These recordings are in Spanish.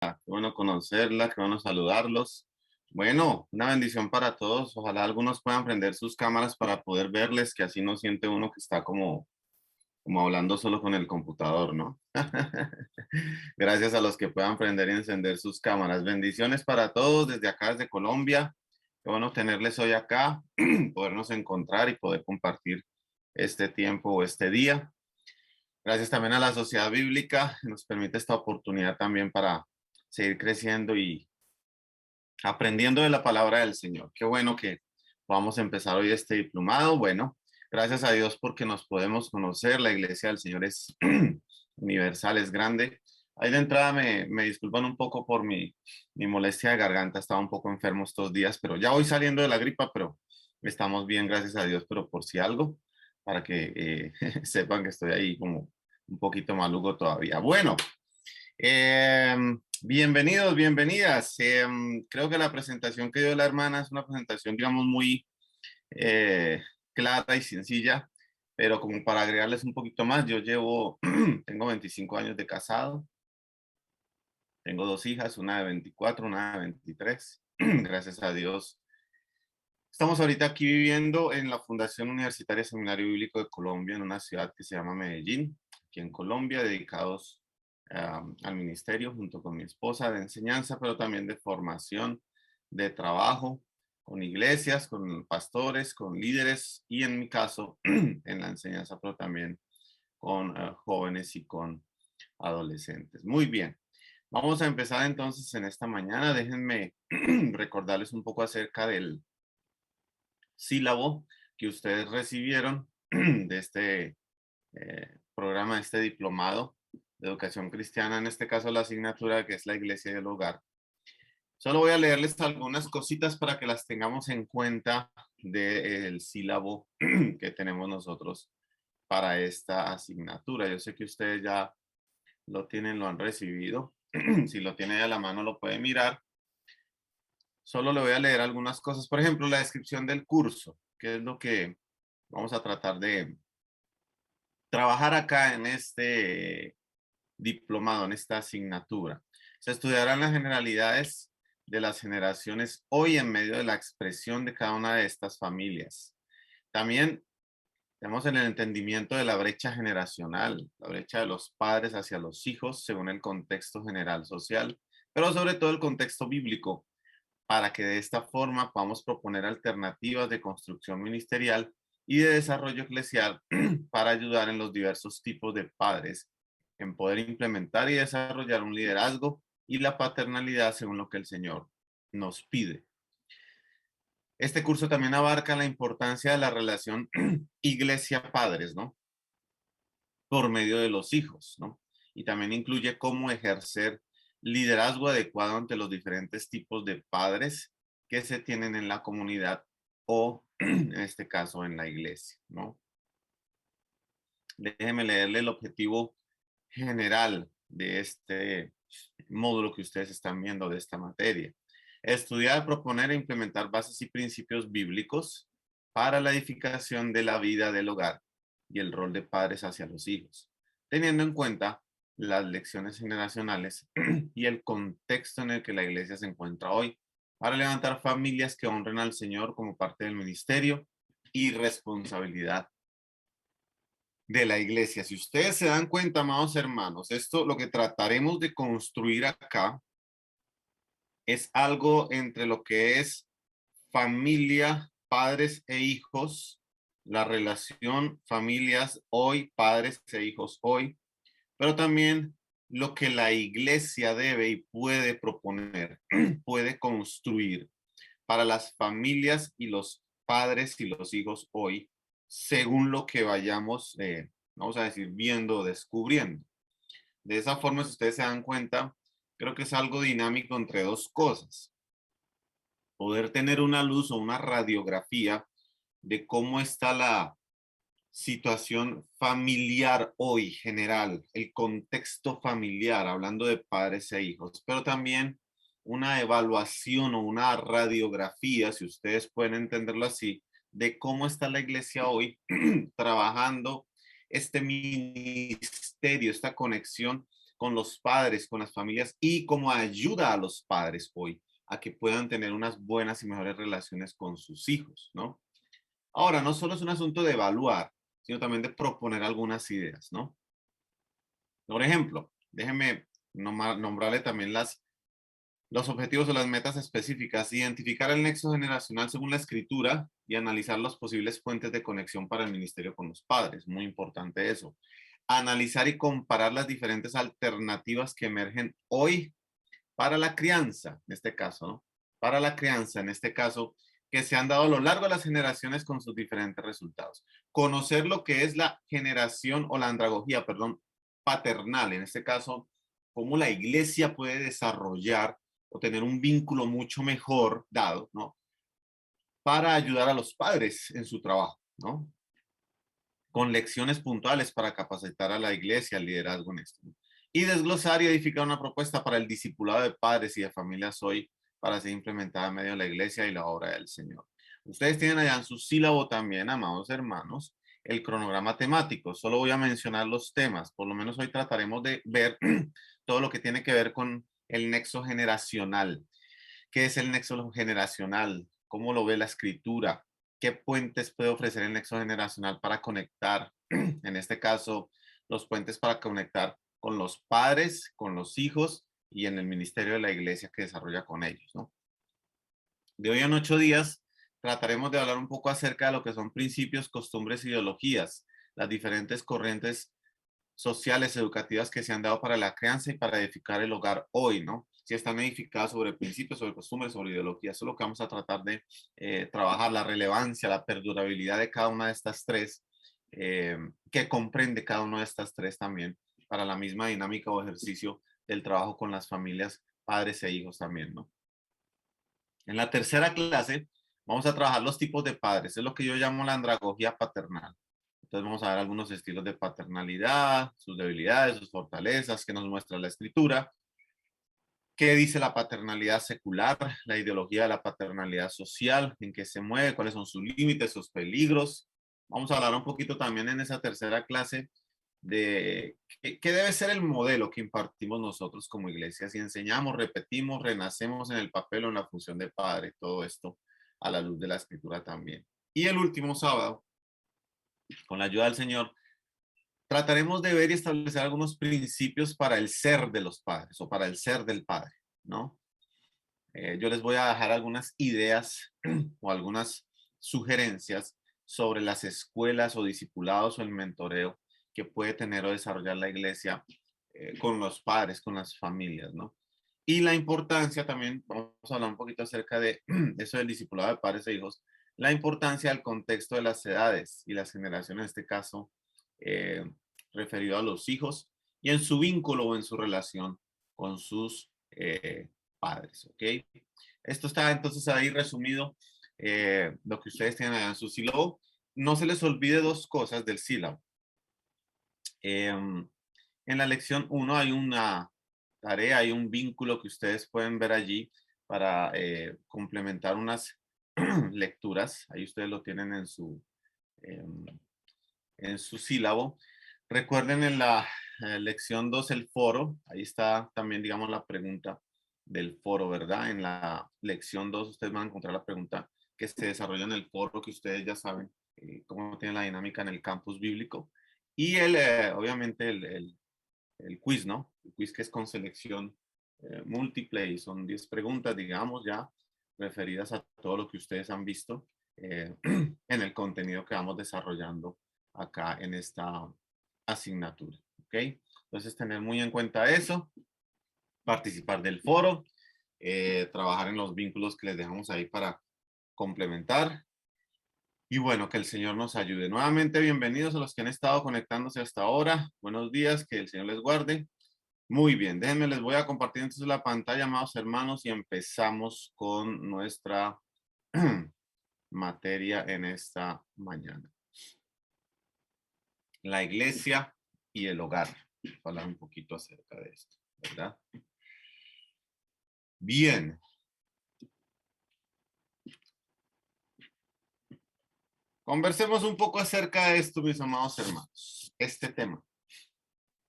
Marta, qué bueno conocerla, qué bueno saludarlos. Bueno, una bendición para todos. Ojalá algunos puedan prender sus cámaras para poder verles, que así no siente uno que está como hablando solo con el computador, ¿no? Gracias a los que puedan prender y encender sus cámaras. Bendiciones para todos desde acá, desde Colombia. Qué bueno tenerles hoy acá, podernos encontrar y poder compartir este tiempo o este día. Gracias también a la Sociedad Bíblica, que nos permite esta oportunidad también para seguir creciendo y aprendiendo de la palabra del Señor. Qué bueno que vamos a empezar hoy este diplomado. Bueno, gracias a Dios porque nos podemos conocer. La iglesia del Señor es universal, es grande. Ahí de entrada me disculpan un poco por mi molestia de garganta. Estaba un poco enfermo estos días, pero ya voy saliendo de la gripa, pero estamos bien, gracias a Dios. Pero por si algo, para que sepan que estoy ahí como un poquito maluco todavía. Bueno, bienvenidos, bienvenidas. Creo que la presentación que dio la hermana es una presentación, digamos, muy eh, clara y sencilla, pero como para agregarles un poquito más, tengo 25 años de casado, tengo dos hijas, una de 24, una de 23. Gracias a Dios. Estamos ahorita aquí viviendo en la Fundación Universitaria Seminario Bíblico de Colombia, en una ciudad que se llama Medellín, aquí en Colombia, dedicados al ministerio junto con mi esposa de enseñanza, pero también de formación, de trabajo con iglesias, con pastores, con líderes y en mi caso en la enseñanza, pero también con jóvenes y con adolescentes. Muy bien. Vamos a empezar entonces en esta mañana. Déjenme recordarles un poco acerca del sílabo que ustedes recibieron de este programa, de este diplomado de educación cristiana, en este caso la asignatura que es la Iglesia del Hogar. Solo voy a leerles algunas cositas para que las tengamos en cuenta del sílabo que tenemos nosotros para esta asignatura. Yo sé que ustedes ya lo tienen, lo han recibido. Si lo tiene a la mano lo puede mirar. Solo le voy a leer algunas cosas. Por ejemplo, la descripción del curso, que es lo que vamos a tratar de trabajar acá en este diplomado, en esta asignatura. Se estudiarán las generalidades de las generaciones hoy en medio de la expresión de cada una de estas familias. También tenemos el entendimiento de la brecha generacional, la brecha de los padres hacia los hijos según el contexto general social, pero sobre todo el contexto bíblico, para que de esta forma podamos proponer alternativas de construcción ministerial y de desarrollo eclesial para ayudar en los diversos tipos de padres en poder implementar y desarrollar un liderazgo y la paternalidad según lo que el Señor nos pide. Este curso también abarca la importancia de la relación iglesia-padres, ¿no? Por medio de los hijos, ¿no? Y también incluye cómo ejercer liderazgo adecuado ante los diferentes tipos de padres que se tienen en la comunidad o, en este caso, en la iglesia, ¿no? Déjeme leerle el objetivo general de este módulo que ustedes están viendo de esta materia. Estudiar, proponer e implementar bases y principios bíblicos para la edificación de la vida del hogar y el rol de padres hacia los hijos, teniendo en cuenta las lecciones generacionales y el contexto en el que la iglesia se encuentra hoy, para levantar familias que honren al Señor como parte del ministerio y responsabilidad de la iglesia. Si ustedes se dan cuenta, amados hermanos, esto lo que trataremos de construir acá es algo entre lo que es familia, padres e hijos, la relación familias hoy, padres e hijos hoy, pero también lo que la iglesia debe y puede proponer, puede construir para las familias y los padres y los hijos hoy, según lo que vayamos, vamos a decir, viendo o descubriendo. De esa forma, si ustedes se dan cuenta, creo que es algo dinámico entre dos cosas. Poder tener una luz o una radiografía de cómo está la situación familiar hoy general, el contexto familiar, hablando de padres e hijos, pero también una evaluación o una radiografía, si ustedes pueden entenderlo así, de cómo está la iglesia hoy trabajando este ministerio, esta conexión con los padres, con las familias y como ayuda a los padres hoy a que puedan tener unas buenas y mejores relaciones con sus hijos, ¿no? Ahora, no solo es un asunto de evaluar, sino también de proponer algunas ideas, ¿no? Por ejemplo, déjenme nombrarle también los objetivos o las metas específicas, identificar el nexo generacional según la escritura y analizar los posibles puentes de conexión para el ministerio con los padres. Muy importante eso. Analizar y comparar las diferentes alternativas que emergen hoy para la crianza, en este caso, ¿no? Para la crianza, en este caso, que se han dado a lo largo de las generaciones con sus diferentes resultados. Conocer lo que es la generación o la andragogía, perdón, paternal, en este caso, cómo la iglesia puede desarrollar o tener un vínculo mucho mejor dado, ¿no? Para ayudar a los padres en su trabajo, ¿no? Con lecciones puntuales para capacitar a la iglesia al liderazgo en esto, ¿no? Y desglosar y edificar una propuesta para el discipulado de padres y de familias hoy para ser implementada en medio de la iglesia y la obra del Señor. Ustedes tienen allá en su sílabo también, amados hermanos, el cronograma temático. Solo voy a mencionar los temas. Por lo menos hoy trataremos de ver todo lo que tiene que ver con el nexo generacional. ¿Qué es el nexo generacional? ¿Cómo lo ve la escritura? ¿Qué puentes puede ofrecer el nexo generacional para conectar, en este caso, los puentes para conectar con los padres, con los hijos y en el ministerio de la iglesia que desarrolla con ellos, ¿no? De hoy en 8 días trataremos de hablar un poco acerca de lo que son principios, costumbres, ideologías, las diferentes corrientes sociales, educativas que se han dado para la crianza y para edificar el hogar hoy, ¿no? Si están edificadas sobre principios, sobre costumbres, sobre ideologías. Eso es lo que vamos a tratar de trabajar, la relevancia, la perdurabilidad de cada una de estas tres, que comprende cada una de estas tres también para la misma dinámica o ejercicio del trabajo con las familias, padres e hijos también, ¿no? En la tercera clase vamos a trabajar los tipos de padres, es lo que yo llamo la andragogía paternal. Entonces vamos a ver algunos estilos de paternalidad, sus debilidades, sus fortalezas que nos muestra la escritura. ¿Qué dice la paternalidad secular? La ideología de la paternalidad social, en qué se mueve, cuáles son sus límites, sus peligros. Vamos a hablar un poquito también en esa tercera clase de qué debe ser el modelo que impartimos nosotros como iglesia. Si enseñamos, repetimos, renacemos en el papel o en la función de padre, todo esto a la luz de la escritura también. Y el último sábado, con la ayuda del Señor, trataremos de ver y establecer algunos principios para el ser de los padres o para el ser del padre, ¿no? Yo les voy a dejar algunas ideas o algunas sugerencias sobre las escuelas o discipulados o el mentoreo que puede tener o desarrollar la iglesia con los padres, con las familias, ¿no? Y la importancia también, vamos a hablar un poquito acerca de eso del discipulado de padres e hijos, la importancia del contexto de las edades y las generaciones, en este caso, eh, referido a los hijos y en su vínculo o en su relación con sus padres, ¿ok? Esto está entonces ahí resumido, lo que ustedes tienen allá en su sílabo. No se les olvide dos cosas del sílabo. En la lección 1 hay una tarea, hay un vínculo que ustedes pueden ver allí para complementar unas lecturas. Ahí ustedes lo tienen em, en su sílabo. Recuerden en la lección 2 el foro. Ahí está también, digamos, la pregunta del foro, ¿verdad? En la lección 2 ustedes van a encontrar la pregunta que se desarrolla en el foro, que ustedes ya saben cómo tiene la dinámica en el campus bíblico. Y obviamente el quiz, ¿no? El quiz que es con selección múltiple y son 10 preguntas, digamos, ya referidas a todo lo que ustedes han visto en el contenido que vamos desarrollando acá en esta asignatura, ¿ok? Entonces, tener muy en cuenta eso, participar del foro, trabajar en los vínculos que les dejamos ahí para complementar. Y bueno, que el Señor nos ayude. Nuevamente, bienvenidos a los que han estado conectándose hasta ahora. Buenos días, que el Señor les guarde. Muy bien, déjenme, les voy a compartir entonces la pantalla, amados hermanos, y empezamos con nuestra materia en esta mañana. La iglesia y el hogar. Vamos a hablar un poquito acerca de esto, ¿verdad? Bien. Conversemos un poco acerca de esto, mis amados hermanos. Este tema.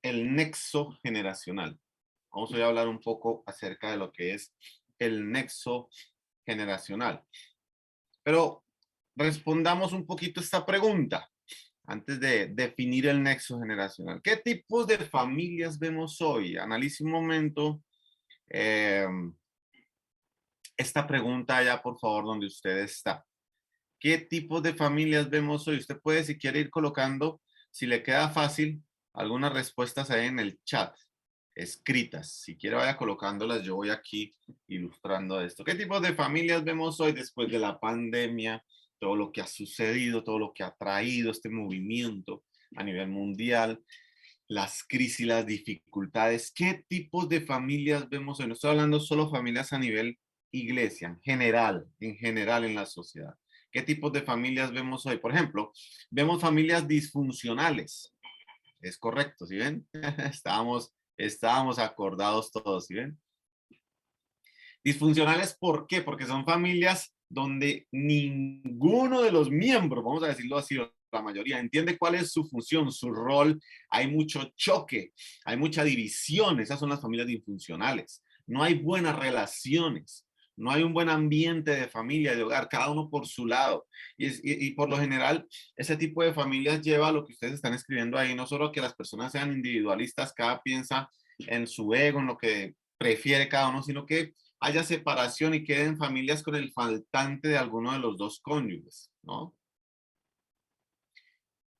el nexo generacional. Vamos hoy a hablar un poco acerca de lo que es el nexo generacional. Pero respondamos un poquito esta pregunta antes de definir el nexo generacional. ¿Qué tipos de familias vemos hoy? Analice un momento eh, esta pregunta allá, por favor, donde usted está. ¿Qué tipos de familias vemos hoy? Usted puede, si quiere, ir colocando, si le queda fácil, algunas respuestas ahí en el chat, escritas. Si quiere, vaya colocándolas. Yo voy aquí ilustrando esto. ¿Qué tipos de familias vemos hoy después de la pandemia? Todo lo que ha sucedido, todo lo que ha traído este movimiento a nivel mundial, las crisis, las dificultades. ¿Qué tipos de familias vemos hoy? No estoy hablando solo familias a nivel iglesia, en general en la sociedad. ¿Qué tipos de familias vemos hoy? Por ejemplo, vemos familias disfuncionales. Es correcto, ¿sí ven? Estábamos acordados todos, ¿sí ven? Disfuncionales, ¿por qué? Porque son familias donde ninguno de los miembros, vamos a decirlo así, la mayoría, entiende cuál es su función, su rol. Hay mucho choque, hay mucha división. Esas son las familias disfuncionales. No hay buenas relaciones. No hay un buen ambiente de familia, de hogar, cada uno por su lado. Y por lo general, ese tipo de familias lleva a lo que ustedes están escribiendo ahí, no solo que las personas sean individualistas, cada piensa en su ego, en lo que prefiere cada uno, sino que haya separación y queden familias con el faltante de alguno de los dos cónyuges, ¿no?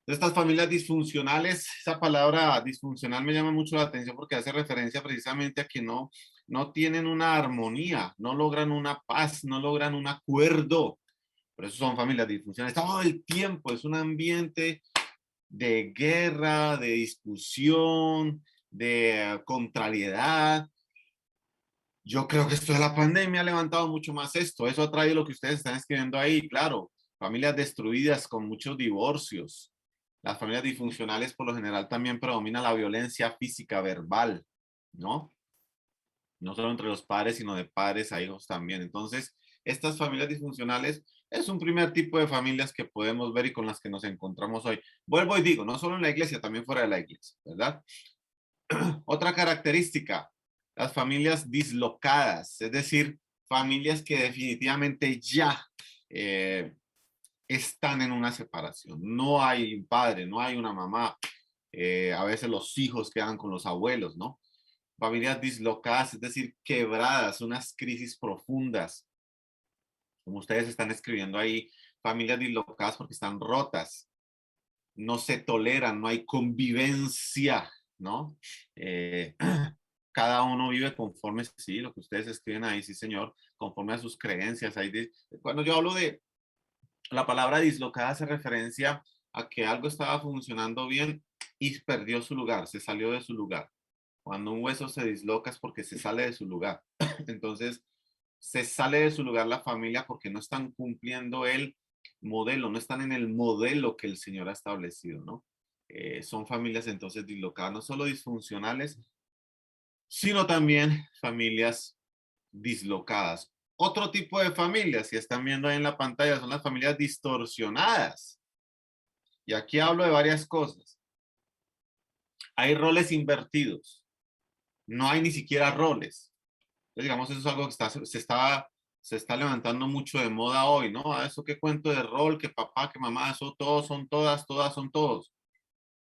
Estas familias disfuncionales, esa palabra disfuncional me llama mucho la atención porque hace referencia precisamente a que no tienen una armonía, no logran una paz, no logran un acuerdo. Por eso son familias disfuncionales. Todo el tiempo es un ambiente de guerra, de discusión, de contrariedad. Yo creo que esto de la pandemia ha levantado mucho más esto. Eso ha traído lo que ustedes están escribiendo ahí, claro. Familias destruidas con muchos divorcios. Las familias disfuncionales por lo general también predomina la violencia física verbal, ¿no? No solo entre los padres, sino de padres a hijos también. Entonces, estas familias disfuncionales es un primer tipo de familias que podemos ver y con las que nos encontramos hoy. Vuelvo y digo, no solo en la iglesia, también fuera de la iglesia, ¿verdad? Otra característica, las familias dislocadas, es decir, familias que definitivamente ya eh, están en una separación. No hay un padre, no hay una mamá. A veces los hijos quedan con los abuelos, ¿no? Familias dislocadas, es decir, quebradas, unas crisis profundas, como ustedes están escribiendo ahí, familias dislocadas porque están rotas, no se toleran, no hay convivencia, ¿no? Eh, cada uno vive conforme, sí, lo que ustedes escriben ahí, sí, señor, conforme a sus creencias. Cuando yo hablo de la palabra dislocada, hace referencia a que algo estaba funcionando bien y perdió su lugar, se salió de su lugar. Cuando un hueso se disloca es porque se sale de su lugar. Entonces, se sale de su lugar la familia porque no están cumpliendo el modelo, no están en el modelo que el Señor ha establecido, ¿no? Son familias entonces dislocadas, no solo disfuncionales, sino también familias dislocadas. Otro tipo de familias, si están viendo ahí en la pantalla, son las familias distorsionadas. Y aquí hablo de varias cosas. Hay roles invertidos. No hay ni siquiera roles. Entonces, digamos, eso es algo que se está levantando mucho de moda hoy, ¿no? A eso que cuento de rol, que papá, que mamá, eso todos son todas, todas son todos.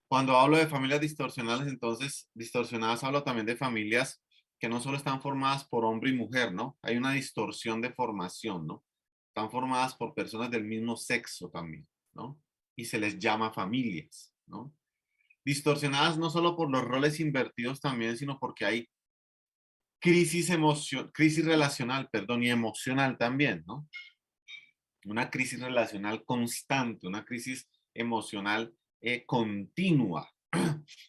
Cuando hablo de familias distorsionadas, entonces, distorsionadas hablo también de familias que no solo están formadas por hombre y mujer, ¿no? Hay una distorsión de formación, ¿no? Están formadas por personas del mismo sexo también, ¿no? Y se les llama familias, ¿no? Distorsionadas no solo por los roles invertidos también, sino porque hay crisis relacional, perdón, y emocional también, ¿no? Una crisis relacional constante, una crisis emocional continua,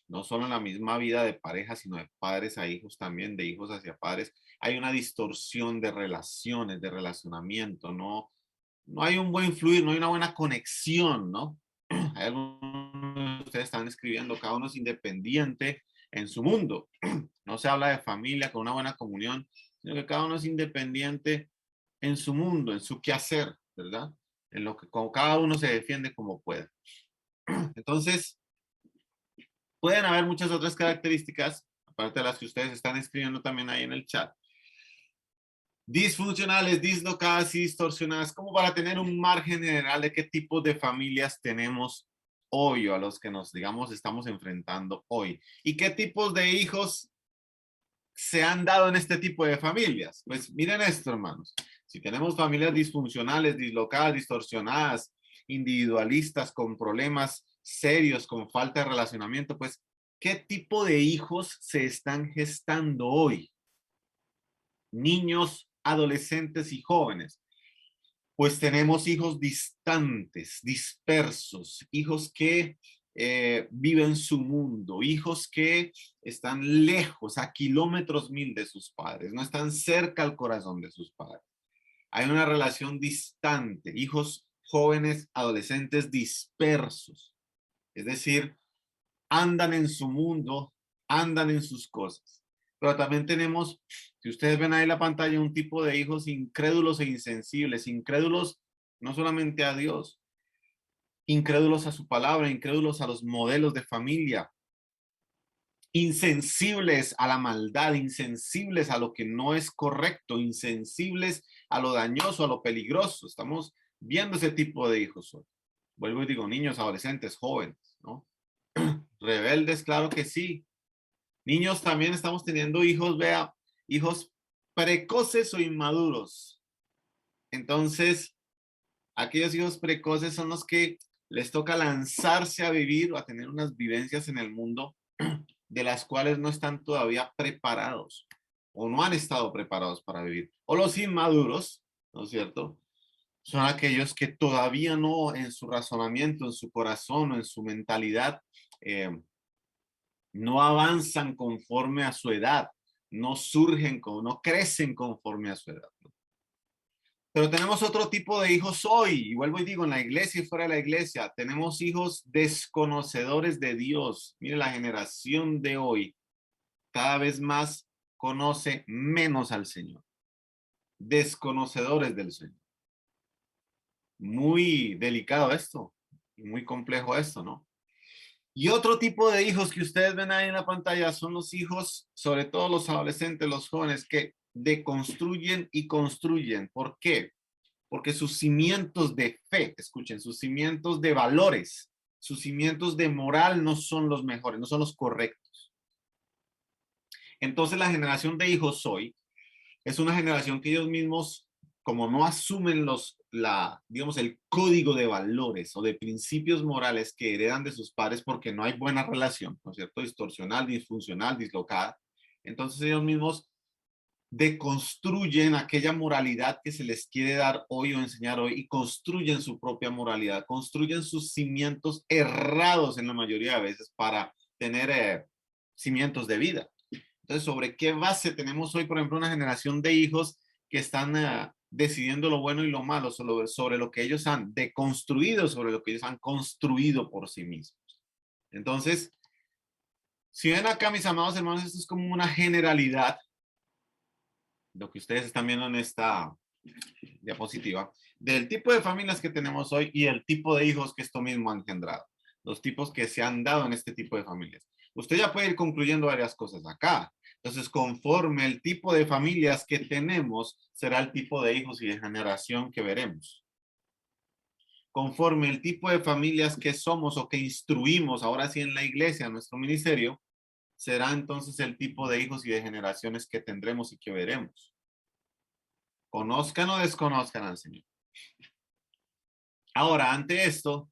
no solo en la misma vida de pareja, sino de padres a hijos también, de hijos hacia padres. Hay una distorsión de relaciones, de relacionamiento, no hay un buen fluir, no hay una buena conexión, ¿no? Hay algunos de ustedes están escribiendo, cada uno es independiente en su mundo. No se habla de familia con una buena comunión, sino que cada uno es independiente en su mundo, en su quehacer, ¿verdad? En lo que como cada uno se defiende como puede. Entonces, Pueden haber muchas otras características, aparte de las que ustedes están escribiendo también ahí en el chat. Disfuncionales, dislocadas y distorsionadas, como para tener un margen general de qué tipo de familias tenemos hoy o a los que nos, digamos, estamos enfrentando hoy. ¿Y qué tipos de hijos se han dado en este tipo de familias? Pues miren esto, hermanos. Si tenemos familias disfuncionales, dislocadas, distorsionadas, individualistas, con problemas serios, con falta de relacionamiento, pues, ¿qué tipo de hijos se están gestando hoy? Niños, adolescentes y jóvenes. Pues tenemos hijos distantes, dispersos, hijos que viven su mundo, hijos que están lejos, a kilómetros mil de sus padres, no están cerca al corazón de sus padres. Hay una relación distante, hijos jóvenes, adolescentes dispersos, es decir, andan en su mundo, andan en sus cosas. Pero también tenemos, si ustedes ven ahí en la pantalla, un tipo de hijos incrédulos e insensibles, incrédulos no solamente a Dios, incrédulos a su palabra, incrédulos a los modelos de familia, insensibles a la maldad, insensibles a lo que no es correcto, insensibles a lo dañoso, a lo peligroso. Estamos viendo ese tipo de hijos hoy. Vuelvo y digo, niños, adolescentes, jóvenes, ¿no? Rebeldes, claro que sí. Niños también estamos teniendo hijos, vea, hijos precoces o inmaduros. Entonces, aquellos hijos precoces son los que les toca lanzarse a vivir o a tener unas vivencias en el mundo de las cuales no están todavía preparados o no han estado preparados para vivir. O los inmaduros, ¿no es cierto? Son aquellos que todavía no en su razonamiento, en su corazón o en su mentalidad no avanzan conforme a su edad, no surgen, no crecen conforme a su edad. Pero tenemos otro tipo de hijos hoy, y vuelvo y digo, en la iglesia y fuera de la iglesia, tenemos hijos desconocedores de Dios. Mire, la generación de hoy cada vez más conoce menos al Señor. Desconocedores del Señor. Muy delicado esto, y muy complejo esto, ¿no? Y otro tipo de hijos que ustedes ven ahí en la pantalla son los hijos, sobre todo los adolescentes, los jóvenes, que deconstruyen y construyen. ¿Por qué? Porque sus cimientos de fe, escuchen, sus cimientos de valores, sus cimientos de moral no son los mejores, no son los correctos. Entonces la generación de hijos hoy es una generación que ellos mismos, como no asumen digamos, el código de valores o de principios morales que heredan de sus padres porque no hay buena relación, ¿no es cierto? Distorsional, disfuncional, dislocada. Entonces ellos mismos deconstruyen aquella moralidad que se les quiere dar hoy o enseñar hoy y construyen su propia moralidad, construyen sus cimientos errados en la mayoría de veces para tener cimientos de vida. Entonces, ¿sobre qué base tenemos hoy, por ejemplo, una generación de hijos que están decidiendo lo bueno y lo malo sobre lo que ellos han deconstruido, sobre lo que ellos han construido por sí mismos? Entonces, si ven acá, mis amados hermanos, esto es como una generalidad, lo que ustedes están viendo en esta diapositiva, del tipo de familias que tenemos hoy y el tipo de hijos que esto mismo ha engendrado, los tipos que se han dado en este tipo de familias. Usted ya puede ir concluyendo varias cosas acá. Entonces, conforme el tipo de familias que tenemos, será el tipo de hijos y de generación que veremos. Conforme el tipo de familias que somos o que instruimos, ahora sí en la iglesia, en nuestro ministerio, será entonces el tipo de hijos y de generaciones que tendremos y que veremos. Conozcan o desconozcan al Señor. Ahora, ante esto,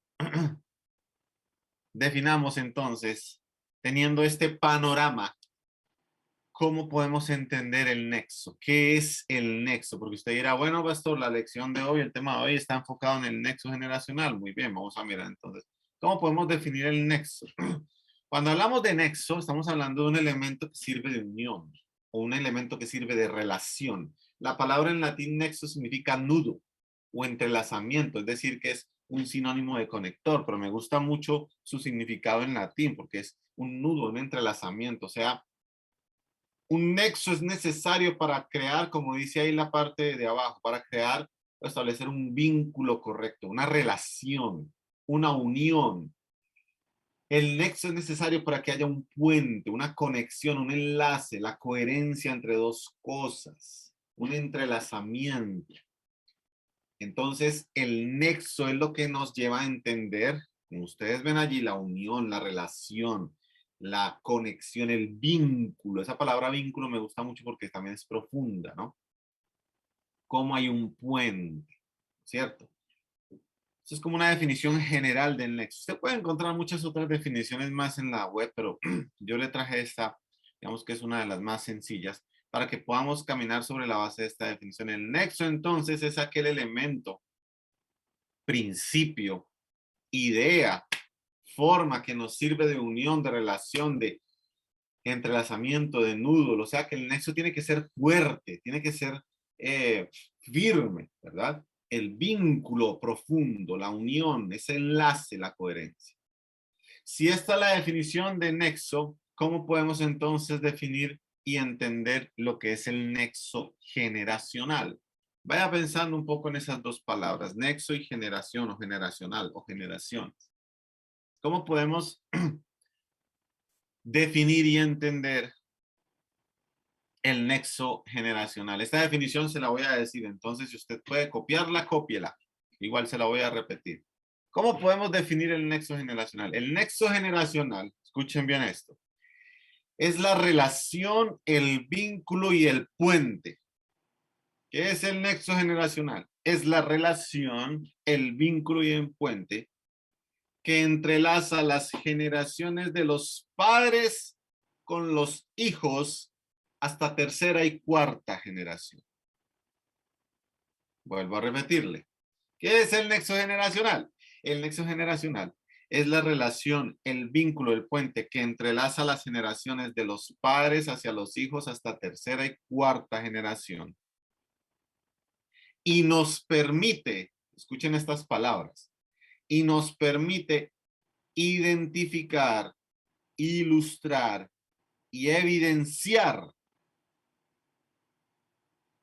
definamos entonces, teniendo este panorama, ¿cómo podemos entender el nexo? ¿Qué es el nexo? Porque usted dirá, bueno, pastor, la lección de hoy, el tema de hoy está enfocado en el nexo generacional. Muy bien, vamos a mirar entonces. ¿Cómo podemos definir el nexo? Cuando hablamos de nexo, estamos hablando de un elemento que sirve de unión o un elemento que sirve de relación. La palabra en latín nexo significa nudo o entrelazamiento, es decir, que es un sinónimo de conector, pero me gusta mucho su significado en latín porque es un nudo, un entrelazamiento, o sea, un nexo es necesario para crear, como dice ahí la parte de abajo, para crear o establecer un vínculo correcto, una relación, una unión. El nexo es necesario para que haya un puente, una conexión, un enlace, la coherencia entre dos cosas, un entrelazamiento. Entonces, el nexo es lo que nos lleva a entender, como ustedes ven allí, la unión, la relación, la conexión, el vínculo. Esa palabra vínculo me gusta mucho porque también es profunda, ¿no? Cómo hay un puente, ¿cierto? Eso es como una definición general del nexo. Usted puede encontrar muchas otras definiciones más en la web, pero yo le traje esta, digamos que es una de las más sencillas, para que podamos caminar sobre la base de esta definición. El nexo, entonces, es aquel elemento, principio, idea, forma que nos sirve de unión, de relación, de entrelazamiento, de nudo. O sea que el nexo tiene que ser fuerte, tiene que ser firme, ¿verdad? El vínculo profundo, la unión, ese enlace, la coherencia. Si esta es la definición de nexo, ¿cómo podemos entonces definir y entender lo que es el nexo generacional? Vaya pensando un poco en esas dos palabras, nexo y generación o generacional o generaciones. ¿Cómo podemos definir y entender el nexo generacional? Esta definición se la voy a decir, entonces si usted puede copiarla, cópiela. Igual se la voy a repetir. ¿Cómo podemos definir el nexo generacional? El nexo generacional, escuchen bien esto, es la relación, el vínculo y el puente. ¿Qué es el nexo generacional? Es la relación, el vínculo y el puente que entrelaza las generaciones de los padres con los hijos hasta tercera y cuarta generación. Vuelvo a repetirle. ¿Qué es el nexo generacional? El nexo generacional es la relación, el vínculo, el puente que entrelaza las generaciones de los padres hacia los hijos hasta tercera y cuarta generación. Y nos permite, escuchen estas palabras, y nos permite identificar, ilustrar y evidenciar.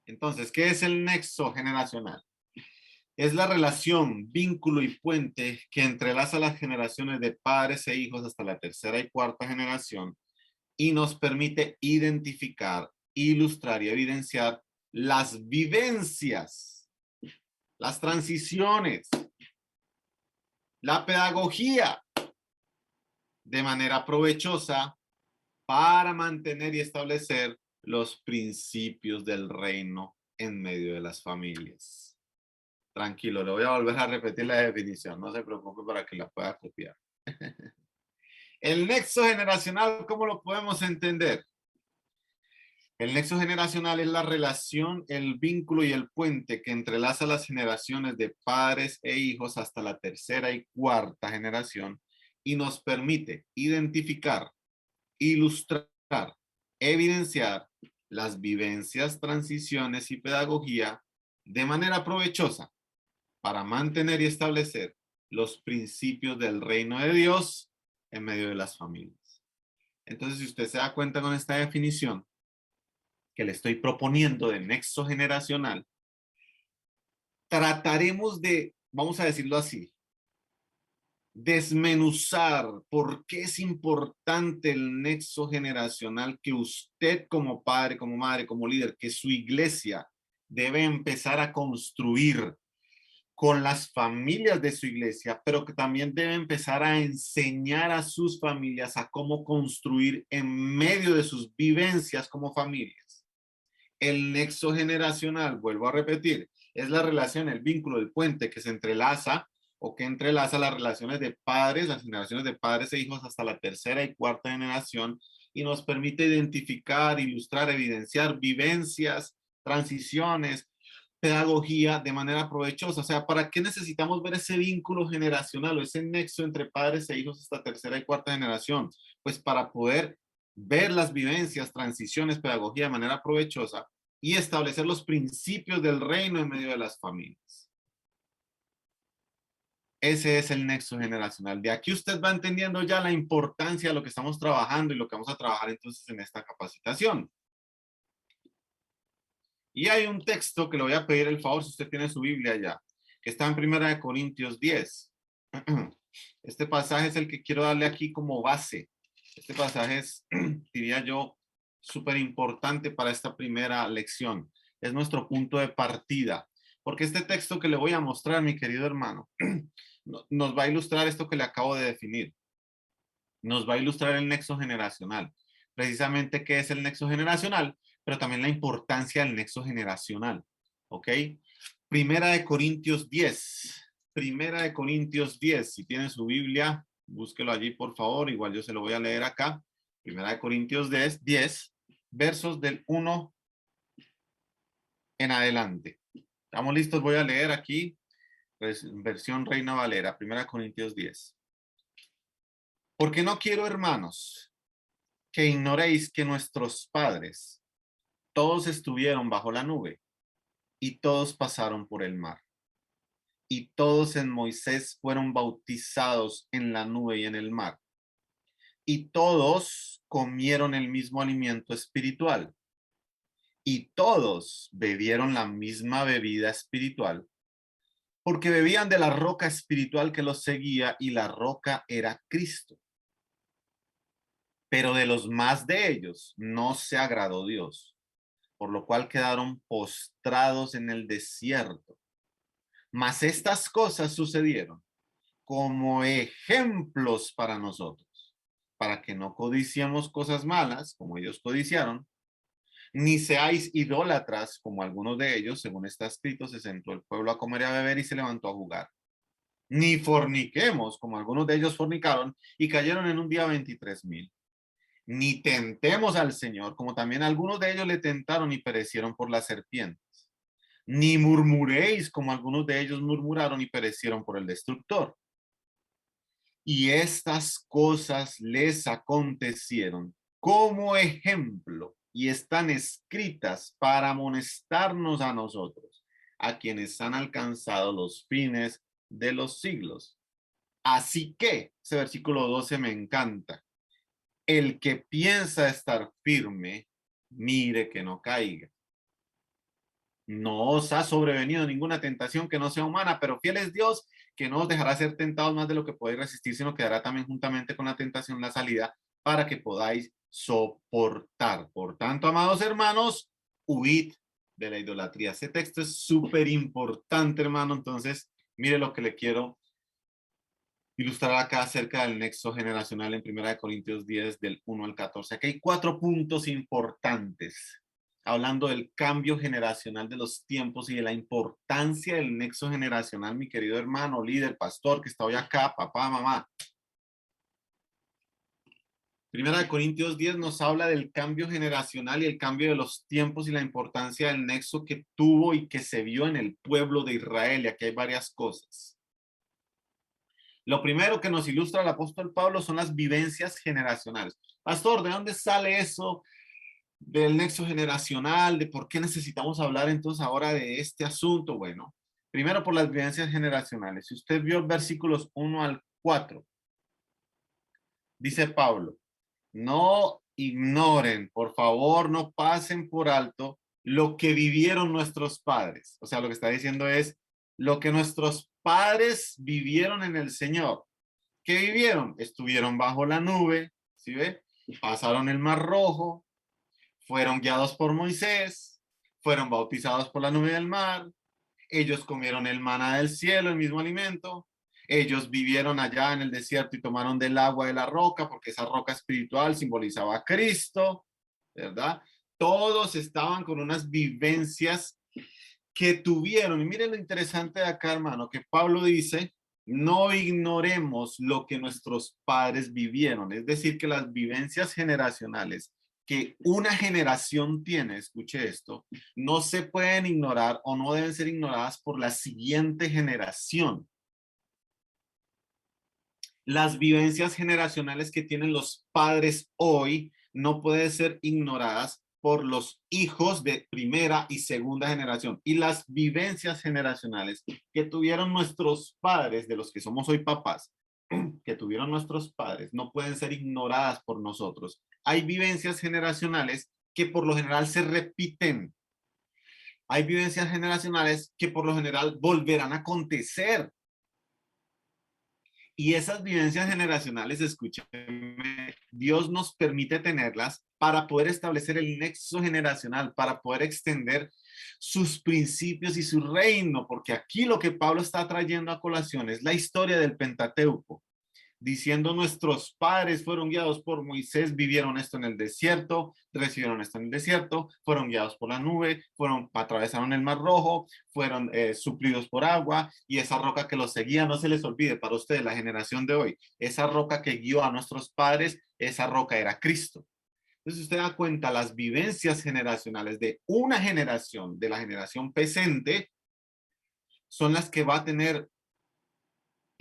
Entonces, ¿qué es el nexo generacional? Es la relación, vínculo y puente que entrelaza las generaciones de padres e hijos hasta la tercera y cuarta generación y nos permite identificar, ilustrar y evidenciar las vivencias, las transiciones, la pedagogía de manera provechosa para mantener y establecer los principios del reino en medio de las familias. Tranquilo, le voy a volver a repetir la definición, no se preocupe para que la pueda copiar. El nexo generacional, ¿cómo lo podemos entender? El nexo generacional es la relación, el vínculo y el puente que entrelaza las generaciones de padres e hijos hasta la tercera y cuarta generación y nos permite identificar, ilustrar, evidenciar las vivencias, transiciones y pedagogía de manera provechosa para mantener y establecer los principios del reino de Dios en medio de las familias. Entonces, si usted se da cuenta con esta definición que le estoy proponiendo de nexo generacional, trataremos de, vamos a decirlo así, desmenuzar por qué es importante el nexo generacional que usted como padre, como madre, como líder, que su iglesia debe empezar a construir con las familias de su iglesia, pero que también debe empezar a enseñar a sus familias a cómo construir en medio de sus vivencias como familias. El nexo generacional, vuelvo a repetir, es la relación, el vínculo, el puente que se entrelaza o que entrelaza las relaciones de padres, las generaciones de padres e hijos hasta la tercera y cuarta generación y nos permite identificar, ilustrar, evidenciar vivencias, transiciones, pedagogía de manera provechosa. O sea, ¿para qué necesitamos ver ese vínculo generacional o ese nexo entre padres e hijos hasta tercera y cuarta generación? Pues para poder ver las vivencias, transiciones, pedagogía de manera provechosa y establecer los principios del reino en medio de las familias. Ese es el nexo generacional. De aquí usted va entendiendo ya la importancia de lo que estamos trabajando y lo que vamos a trabajar entonces en esta capacitación. Y hay un texto que le voy a pedir el favor si usted tiene su Biblia ya, que está en 1 Corintios 10. Este pasaje es el que quiero darle aquí como base. Este pasaje es, diría yo, súper importante para esta primera lección. Es nuestro punto de partida, porque este texto que le voy a mostrar, mi querido hermano, nos va a ilustrar esto que le acabo de definir. Nos va a ilustrar el nexo generacional. Precisamente qué es el nexo generacional, pero también la importancia del nexo generacional. ¿Ok? Primera de Corintios 10. Primera de Corintios 10. Si tiene su Biblia, búsquelo allí, por favor. Igual yo se lo voy a leer acá. Primera de Corintios 10, versos del 1 en adelante. ¿Estamos listos? Voy a leer aquí, versión Reina Valera, Primera de Corintios 10. Porque no quiero, hermanos, que ignoréis que nuestros padres todos estuvieron bajo la nube y todos pasaron por el mar. Y todos en Moisés fueron bautizados en la nube y en el mar. Y todos comieron el mismo alimento espiritual. Y todos bebieron la misma bebida espiritual, porque bebían de la roca espiritual que los seguía, y la roca era Cristo. Pero de los más de ellos no se agradó Dios, por lo cual quedaron postrados en el desierto. Mas estas cosas sucedieron como ejemplos para nosotros, para que no codiciemos cosas malas, como ellos codiciaron, ni seáis idólatras, como algunos de ellos, según está escrito, se sentó el pueblo a comer y a beber y se levantó a jugar. Ni forniquemos, como algunos de ellos fornicaron y cayeron en un día 23,000. Ni tentemos al Señor, como también algunos de ellos le tentaron y perecieron por las serpientes. Ni murmuréis, como algunos de ellos murmuraron y perecieron por el destructor. Y estas cosas les acontecieron como ejemplo y están escritas para amonestarnos a nosotros, a quienes han alcanzado los fines de los siglos. Así que, ese versículo 12 me encanta. El que piensa estar firme, mire que no caiga. No os ha sobrevenido ninguna tentación que no sea humana, pero fiel es Dios, que no os dejará ser tentados más de lo que podéis resistir, sino que dará también juntamente con la tentación la salida para que podáis soportar. Por tanto, amados hermanos, huid de la idolatría. Ese texto es súper importante, hermano. Entonces, mire lo que le quiero ilustrar acá acerca del nexo generacional en 1 Corintios 10, del 1 al 14. Aquí hay 4 puntos importantes, hablando del cambio generacional de los tiempos y de la importancia del nexo generacional, mi querido hermano, líder, pastor, que está hoy acá, papá, mamá. 1 Corintios 10 nos habla del cambio generacional y el cambio de los tiempos y la importancia del nexo que tuvo y que se vio en el pueblo de Israel. Y aquí hay varias cosas. Lo primero que nos ilustra el apóstol Pablo son las vivencias generacionales. Pastor, ¿de dónde sale eso del nexo generacional? ¿De por qué necesitamos hablar entonces ahora de este asunto? Bueno, primero por las vivencias generacionales. Si usted vio versículos 1 al 4, dice Pablo, no ignoren, por favor, no pasen por alto lo que vivieron nuestros padres. O sea, lo que está diciendo es lo que nuestros padres vivieron en el Señor. ¿Qué vivieron? Estuvieron bajo la nube, ¿sí ve? Pasaron el Mar Rojo, fueron guiados por Moisés, fueron bautizados por la nube del mar, ellos comieron el maná del cielo, el mismo alimento, ellos vivieron allá en el desierto y tomaron del agua de la roca, porque esa roca espiritual simbolizaba a Cristo, ¿verdad? Todos estaban con unas vivencias que tuvieron. Y miren lo interesante de acá, hermano, que Pablo dice, no ignoremos lo que nuestros padres vivieron. Es decir, que las vivencias generacionales que una generación tiene, escuche esto, no se pueden ignorar o no deben ser ignoradas por la siguiente generación. Las vivencias generacionales que tienen los padres hoy no pueden ser ignoradas por los hijos de primera y segunda generación. Y las vivencias generacionales que tuvieron nuestros padres, de los que somos hoy papás, que tuvieron nuestros padres, no pueden ser ignoradas por nosotros. Hay vivencias generacionales que por lo general se repiten. Hay vivencias generacionales que por lo general volverán a acontecer. Y esas vivencias generacionales, escúcheme, Dios nos permite tenerlas para poder establecer el nexo generacional, para poder extender sus principios y su reino, porque aquí lo que Pablo está trayendo a colación es la historia del Pentateuco, diciendo nuestros padres fueron guiados por Moisés, vivieron esto en el desierto, recibieron esto en el desierto, fueron guiados por la nube, atravesaron el mar rojo, fueron suplidos por agua y esa roca que los seguía, no se les olvide para ustedes, la generación de hoy, esa roca que guió a nuestros padres, esa roca era Cristo. Entonces usted da cuenta las vivencias generacionales de una generación, de la generación presente, son las que va a tener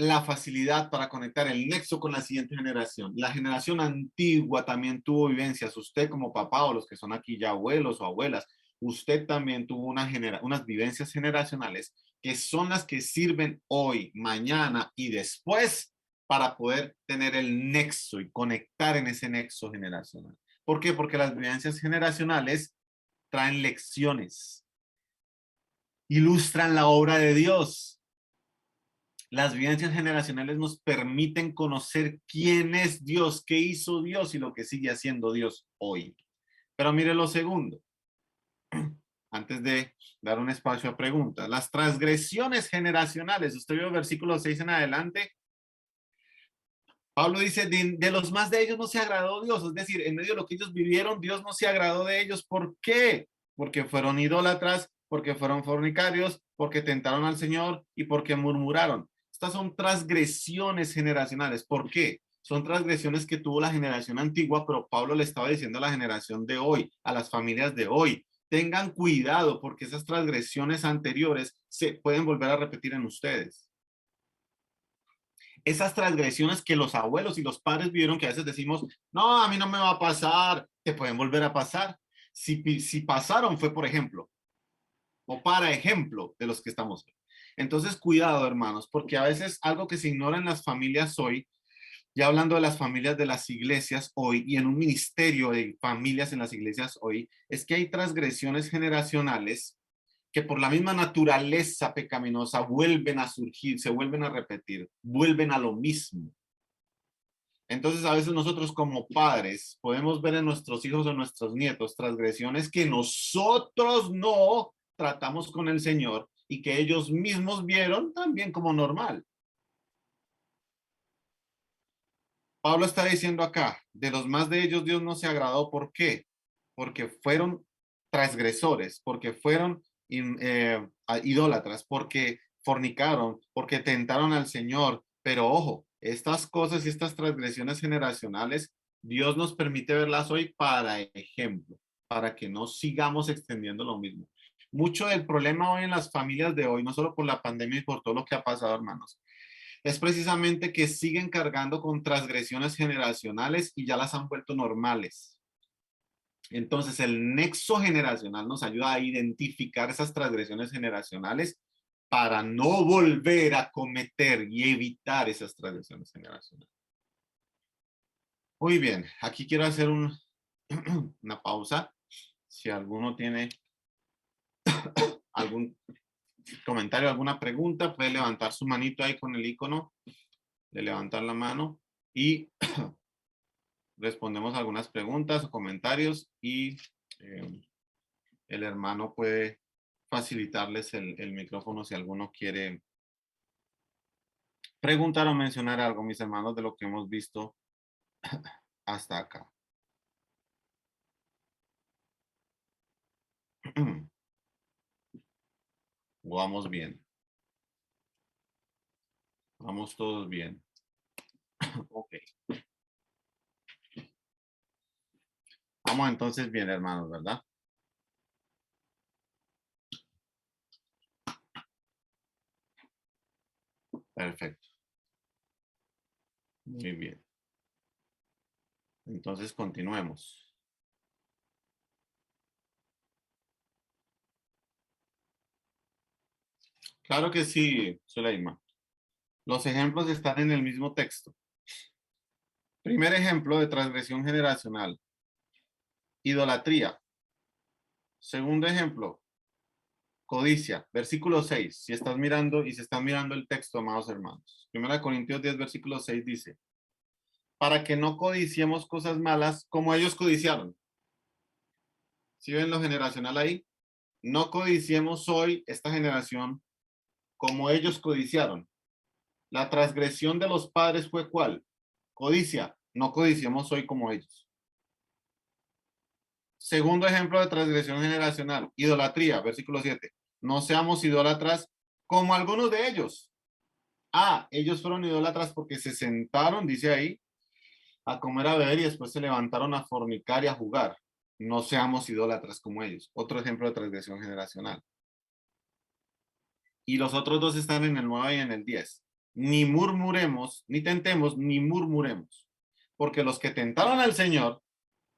la facilidad para conectar el nexo con la siguiente generación. La generación antigua también tuvo vivencias. Usted como papá o los que son aquí ya abuelos o abuelas, usted también tuvo unas vivencias generacionales que son las que sirven hoy, mañana y después para poder tener el nexo y conectar en ese nexo generacional. ¿Por qué? Porque las vivencias generacionales traen lecciones, ilustran la obra de Dios. Las vivencias generacionales nos permiten conocer quién es Dios, qué hizo Dios y lo que sigue haciendo Dios hoy. Pero mire lo segundo, antes de dar un espacio a preguntas. Las transgresiones generacionales, usted vio el versículo 6 en adelante. Pablo dice, de los más de ellos no se agradó Dios, es decir, en medio de lo que ellos vivieron, Dios no se agradó de ellos. ¿Por qué? Porque fueron idólatras, porque fueron fornicarios, porque tentaron al Señor y porque murmuraron. Estas son transgresiones generacionales. ¿Por qué? Son transgresiones que tuvo la generación antigua, pero Pablo le estaba diciendo a la generación de hoy, a las familias de hoy, tengan cuidado porque esas transgresiones anteriores se pueden volver a repetir en ustedes. Esas transgresiones que los abuelos y los padres vieron, que a veces decimos, no, a mí no me va a pasar, te pueden volver a pasar. Si pasaron fue por ejemplo, o para ejemplo de los que estamos. Entonces, cuidado, hermanos, porque a veces algo que se ignora en las familias hoy, ya hablando de las familias de las iglesias hoy y en un ministerio de familias en las iglesias hoy, es que hay transgresiones generacionales que por la misma naturaleza pecaminosa vuelven a surgir, se vuelven a repetir, vuelven a lo mismo. Entonces a veces nosotros como padres podemos ver en nuestros hijos o nuestros nietos transgresiones que nosotros no tratamos con el Señor y que ellos mismos vieron también como normal. Pablo está diciendo acá, de los más de ellos Dios no se agradó. ¿Por qué? Porque fueron transgresores, porque fueron idólatras, porque fornicaron, porque tentaron al Señor. Pero ojo, estas cosas y estas transgresiones generacionales, Dios nos permite verlas hoy para ejemplo, para que no sigamos extendiendo lo mismo. Mucho del problema hoy en las familias de hoy, no solo por la pandemia y por todo lo que ha pasado, hermanos, es precisamente que siguen cargando con transgresiones generacionales y ya las han vuelto normales. Entonces, el nexo generacional nos ayuda a identificar esas transgresiones generacionales para no volver a cometer y evitar esas transgresiones generacionales. Muy bien, aquí quiero hacer una pausa. Si alguno tiene algún comentario, alguna pregunta, puede levantar su manito ahí con el icono de levantar la mano y respondemos algunas preguntas o comentarios y el hermano puede facilitarles el micrófono si alguno quiere preguntar o mencionar algo, mis hermanos, de lo que hemos visto hasta acá. Vamos bien. Vamos todos bien. Ok. Vamos entonces bien, hermanos, ¿verdad? Perfecto. Muy bien. Entonces continuemos. Claro que sí, Zuleima. Los ejemplos están en el mismo texto. Primer ejemplo de transgresión generacional. Idolatría. Segundo ejemplo. Codicia, versículo 6. Si estás mirando y se están mirando el texto, amados hermanos. 1 Corintios 10, versículo 6 dice, para que no codiciemos cosas malas como ellos codiciaron. ¿Sí ven lo generacional ahí? No codiciemos hoy esta generación como ellos codiciaron. La transgresión de los padres fue ¿cuál? Codicia. No codiciemos hoy como ellos. Segundo ejemplo de transgresión generacional, idolatría, versículo 7. No seamos idólatras como algunos de ellos. Ellos fueron idólatras porque se sentaron, dice ahí, a comer, a beber y después se levantaron a fornicar y a jugar. No seamos idólatras como ellos. Otro ejemplo de transgresión generacional. Y los otros dos están en el 9 y en el 10. Ni murmuremos, ni tentemos, ni murmuremos. Porque los que tentaron al Señor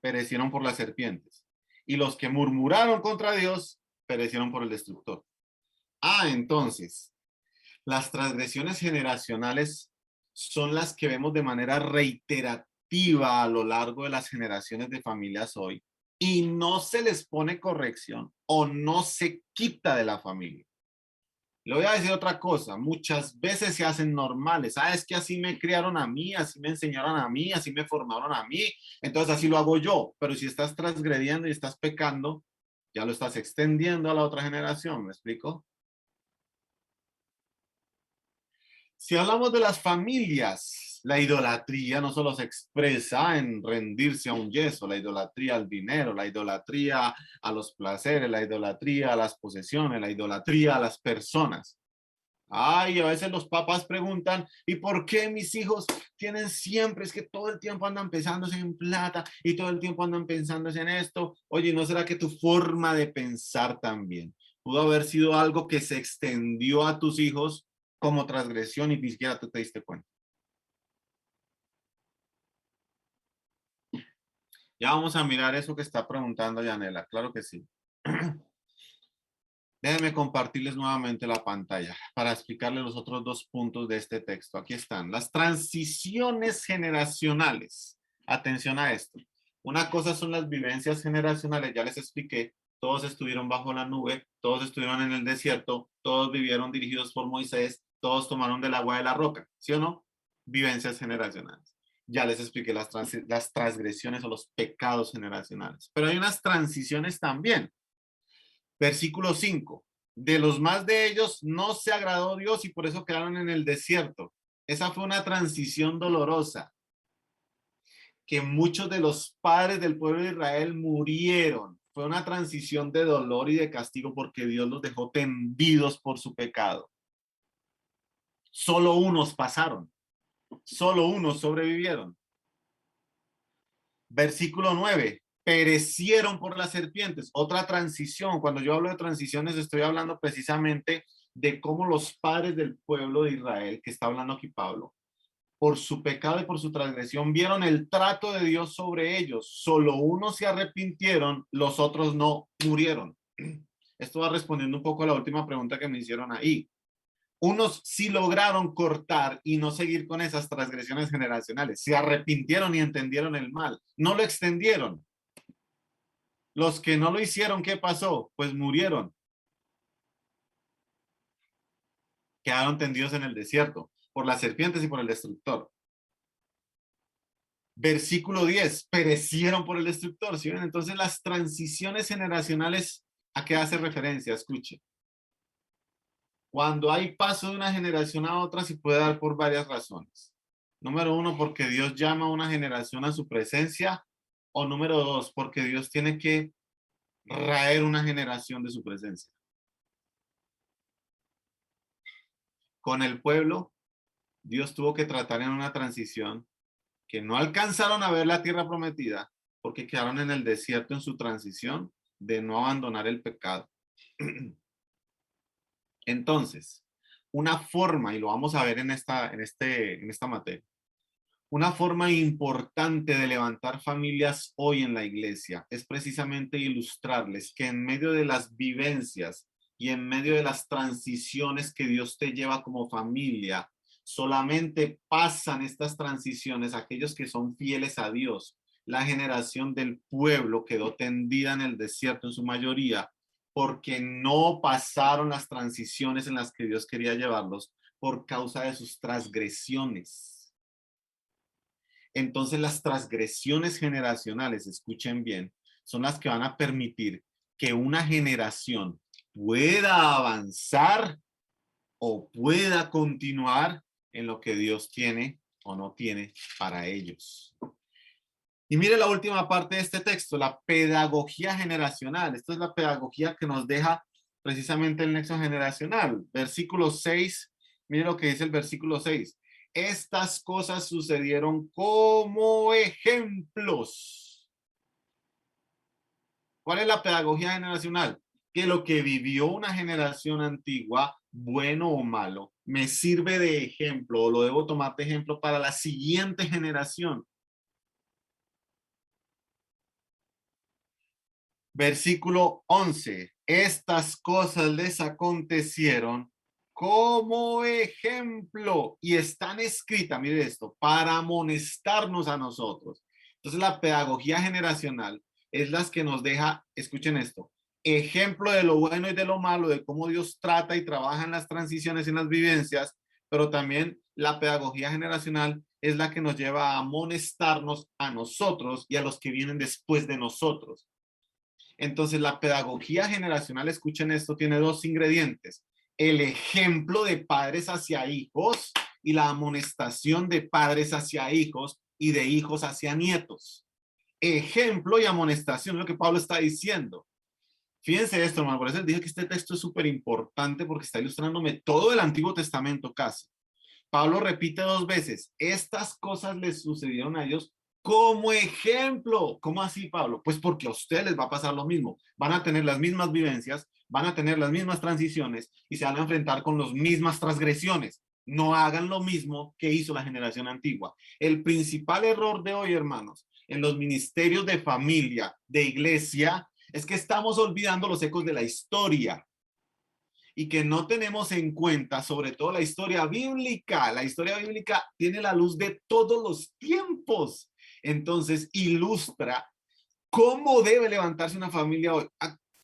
perecieron por las serpientes. Y los que murmuraron contra Dios perecieron por el destructor. Entonces, las transgresiones generacionales son las que vemos de manera reiterativa a lo largo de las generaciones de familias hoy y no se les pone corrección o no se quita de la familia. Le voy a decir otra cosa, muchas veces se hacen normales. Es que así me criaron a mí, así me enseñaron a mí, así me formaron a mí, entonces así lo hago yo. Pero si estás transgrediendo y estás pecando, ya lo estás extendiendo a la otra generación, ¿me explico? Si hablamos de las familias, la idolatría no solo se expresa en rendirse a un yeso, la idolatría al dinero, la idolatría a los placeres, la idolatría a las posesiones, la idolatría a las personas. A veces los papás preguntan, ¿y por qué mis hijos tienen siempre? Es que todo el tiempo andan pensándose en plata y todo el tiempo andan pensándose en esto. Oye, ¿no será que tu forma de pensar también pudo haber sido algo que se extendió a tus hijos como transgresión y ni siquiera tú te diste cuenta? Ya vamos a mirar eso que está preguntando Yanela, claro que sí. Déjenme compartirles nuevamente la pantalla para explicarles los otros dos puntos de este texto. Aquí están, las transiciones generacionales. Atención a esto. Una cosa son las vivencias generacionales, ya les expliqué, todos estuvieron bajo la nube, todos estuvieron en el desierto, todos vivieron dirigidos por Moisés, todos tomaron del agua de la roca, ¿sí o no? Vivencias generacionales. Ya les expliqué las transgresiones o los pecados generacionales. Pero hay unas transiciones también. Versículo 5. De los más de ellos no se agradó Dios y por eso quedaron en el desierto. Esa fue una transición dolorosa, que muchos de los padres del pueblo de Israel murieron. Fue una transición de dolor y de castigo porque Dios los dejó tendidos por su pecado. Solo unos pasaron, solo unos sobrevivieron. Versículo 9. Perecieron por las serpientes. Otra transición. Cuando yo hablo de transiciones, estoy hablando precisamente de cómo los padres del pueblo de Israel, que está hablando aquí Pablo, por su pecado y por su transgresión, vieron el trato de Dios sobre ellos. Solo unos se arrepintieron, los otros no murieron. Esto va respondiendo un poco a la última pregunta que me hicieron ahí. Unos sí lograron cortar y no seguir con esas transgresiones generacionales. Se arrepintieron y entendieron el mal. No lo extendieron. Los que no lo hicieron, ¿qué pasó? Pues murieron. Quedaron tendidos en el desierto por las serpientes y por el destructor. Versículo 10, perecieron por el destructor. ¿Sí ven? Entonces las transiciones generacionales, ¿a qué hace referencia? Escuche. Cuando hay paso de una generación a otra, se puede dar por varias razones. Número uno, porque Dios llama a una generación a su presencia. O número dos, porque Dios tiene que raer una generación de su presencia. Con el pueblo, Dios tuvo que tratar en una transición que no alcanzaron a ver la tierra prometida porque quedaron en el desierto en su transición de no abandonar el pecado. Entonces, una forma, y lo vamos a ver en esta materia, una forma importante de levantar familias hoy en la iglesia es precisamente ilustrarles que en medio de las vivencias y en medio de las transiciones que Dios te lleva como familia, solamente pasan estas transiciones aquellos que son fieles a Dios. La generación del pueblo quedó tendida en el desierto en su mayoría porque no pasaron las transiciones en las que Dios quería llevarlos por causa de sus transgresiones. Entonces las transgresiones generacionales, escuchen bien, son las que van a permitir que una generación pueda avanzar o pueda continuar en lo que Dios tiene o no tiene para ellos. Y mire la última parte de este texto, la pedagogía generacional. Esto es la pedagogía que nos deja precisamente el nexo generacional. Versículo 6, mire lo que dice el versículo 6. Estas cosas sucedieron como ejemplos. ¿Cuál es la pedagogía generacional? Que lo que vivió una generación antigua, bueno o malo, me sirve de ejemplo o lo debo tomar de ejemplo para la siguiente generación. Versículo 11. Estas cosas les acontecieron como ejemplo y están escritas, mire esto, para amonestarnos a nosotros. Entonces la pedagogía generacional es la que nos deja, escuchen esto, ejemplo de lo bueno y de lo malo, de cómo Dios trata y trabaja en las transiciones y en las vivencias, pero también la pedagogía generacional es la que nos lleva a amonestarnos a nosotros y a los que vienen después de nosotros. Entonces, la pedagogía generacional, escuchen esto, tiene dos ingredientes. El ejemplo de padres hacia hijos y la amonestación de padres hacia hijos y de hijos hacia nietos. Ejemplo y amonestación es lo que Pablo está diciendo. Fíjense esto, hermano, por eso les dije que este texto es súper importante porque está ilustrándome todo el Antiguo Testamento casi. Pablo repite dos veces, estas cosas les sucedieron a ellos como ejemplo. ¿Cómo así, Pablo? Pues porque a ustedes les va a pasar lo mismo. Van a tener las mismas vivencias, van a tener las mismas transiciones y se van a enfrentar con las mismas transgresiones. No hagan lo mismo que hizo la generación antigua. El principal error de hoy, hermanos, en los ministerios de familia, de iglesia, es que estamos olvidando los ecos de la historia y que no tenemos en cuenta, sobre todo la historia bíblica. La historia bíblica tiene la luz de todos los tiempos. Entonces, ilustra cómo debe levantarse una familia hoy.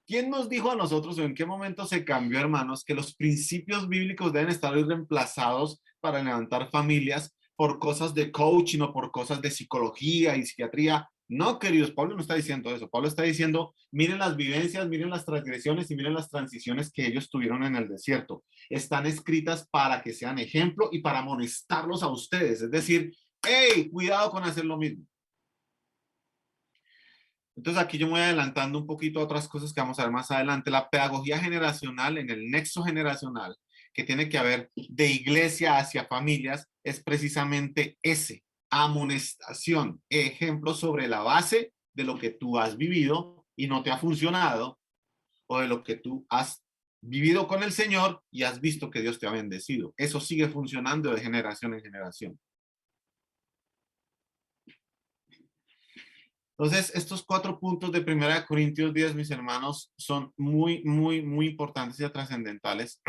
¿Quién nos dijo a nosotros o en qué momento se cambió, hermanos, que los principios bíblicos deben estar reemplazados para levantar familias por cosas de coaching o por cosas de psicología y psiquiatría? No, queridos, Pablo no está diciendo eso. Pablo está diciendo, miren las vivencias, miren las transgresiones y miren las transiciones que ellos tuvieron en el desierto. Están escritas para que sean ejemplo y para amonestarlos a ustedes. Es decir, hey, cuidado con hacer lo mismo. Entonces aquí yo me voy adelantando un poquito a otras cosas que vamos a ver más adelante. La pedagogía generacional, en el nexo generacional, que tiene que ver de iglesia hacia familias, es precisamente ese, amonestación, ejemplo sobre la base de lo que tú has vivido y no te ha funcionado, o de lo que tú has vivido con el Señor y has visto que Dios te ha bendecido. Eso sigue funcionando de generación en generación. Entonces, estos 4 puntos de 1 Corintios 10, mis hermanos, son muy importantes y trascendentales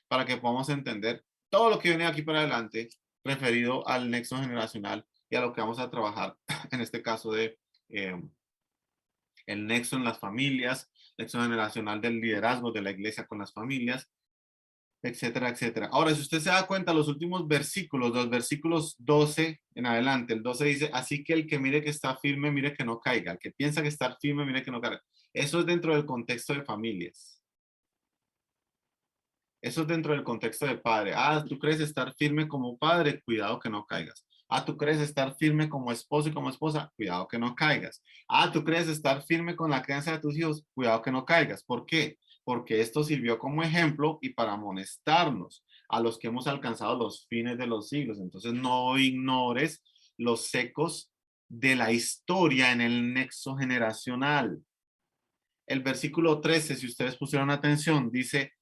para que podamos entender todo lo que viene aquí para adelante referido al nexo generacional y a lo que vamos a trabajar en este caso de el nexo en las familias, nexo generacional del liderazgo de la iglesia con las familias, etcétera, etcétera. Ahora, si usted se da cuenta, los últimos versículos, los versículos 12 en adelante, el 12 dice, así que el que mire que está firme, mire que no caiga. El que piensa que está firme, mire que no caiga. Eso es dentro del contexto de familias. Eso es dentro del contexto de padre. Ah, tú crees estar firme como padre, cuidado que no caigas. Ah, tú crees estar firme como esposo y como esposa, cuidado que no caigas. Ah, tú crees estar firme con la crianza de tus hijos, cuidado que no caigas. ¿Por qué? Porque esto sirvió como ejemplo y para amonestarnos a los que hemos alcanzado los fines de los siglos. Entonces no ignores los ecos de la historia en el nexo generacional. El versículo 13, si ustedes pusieron atención, dice,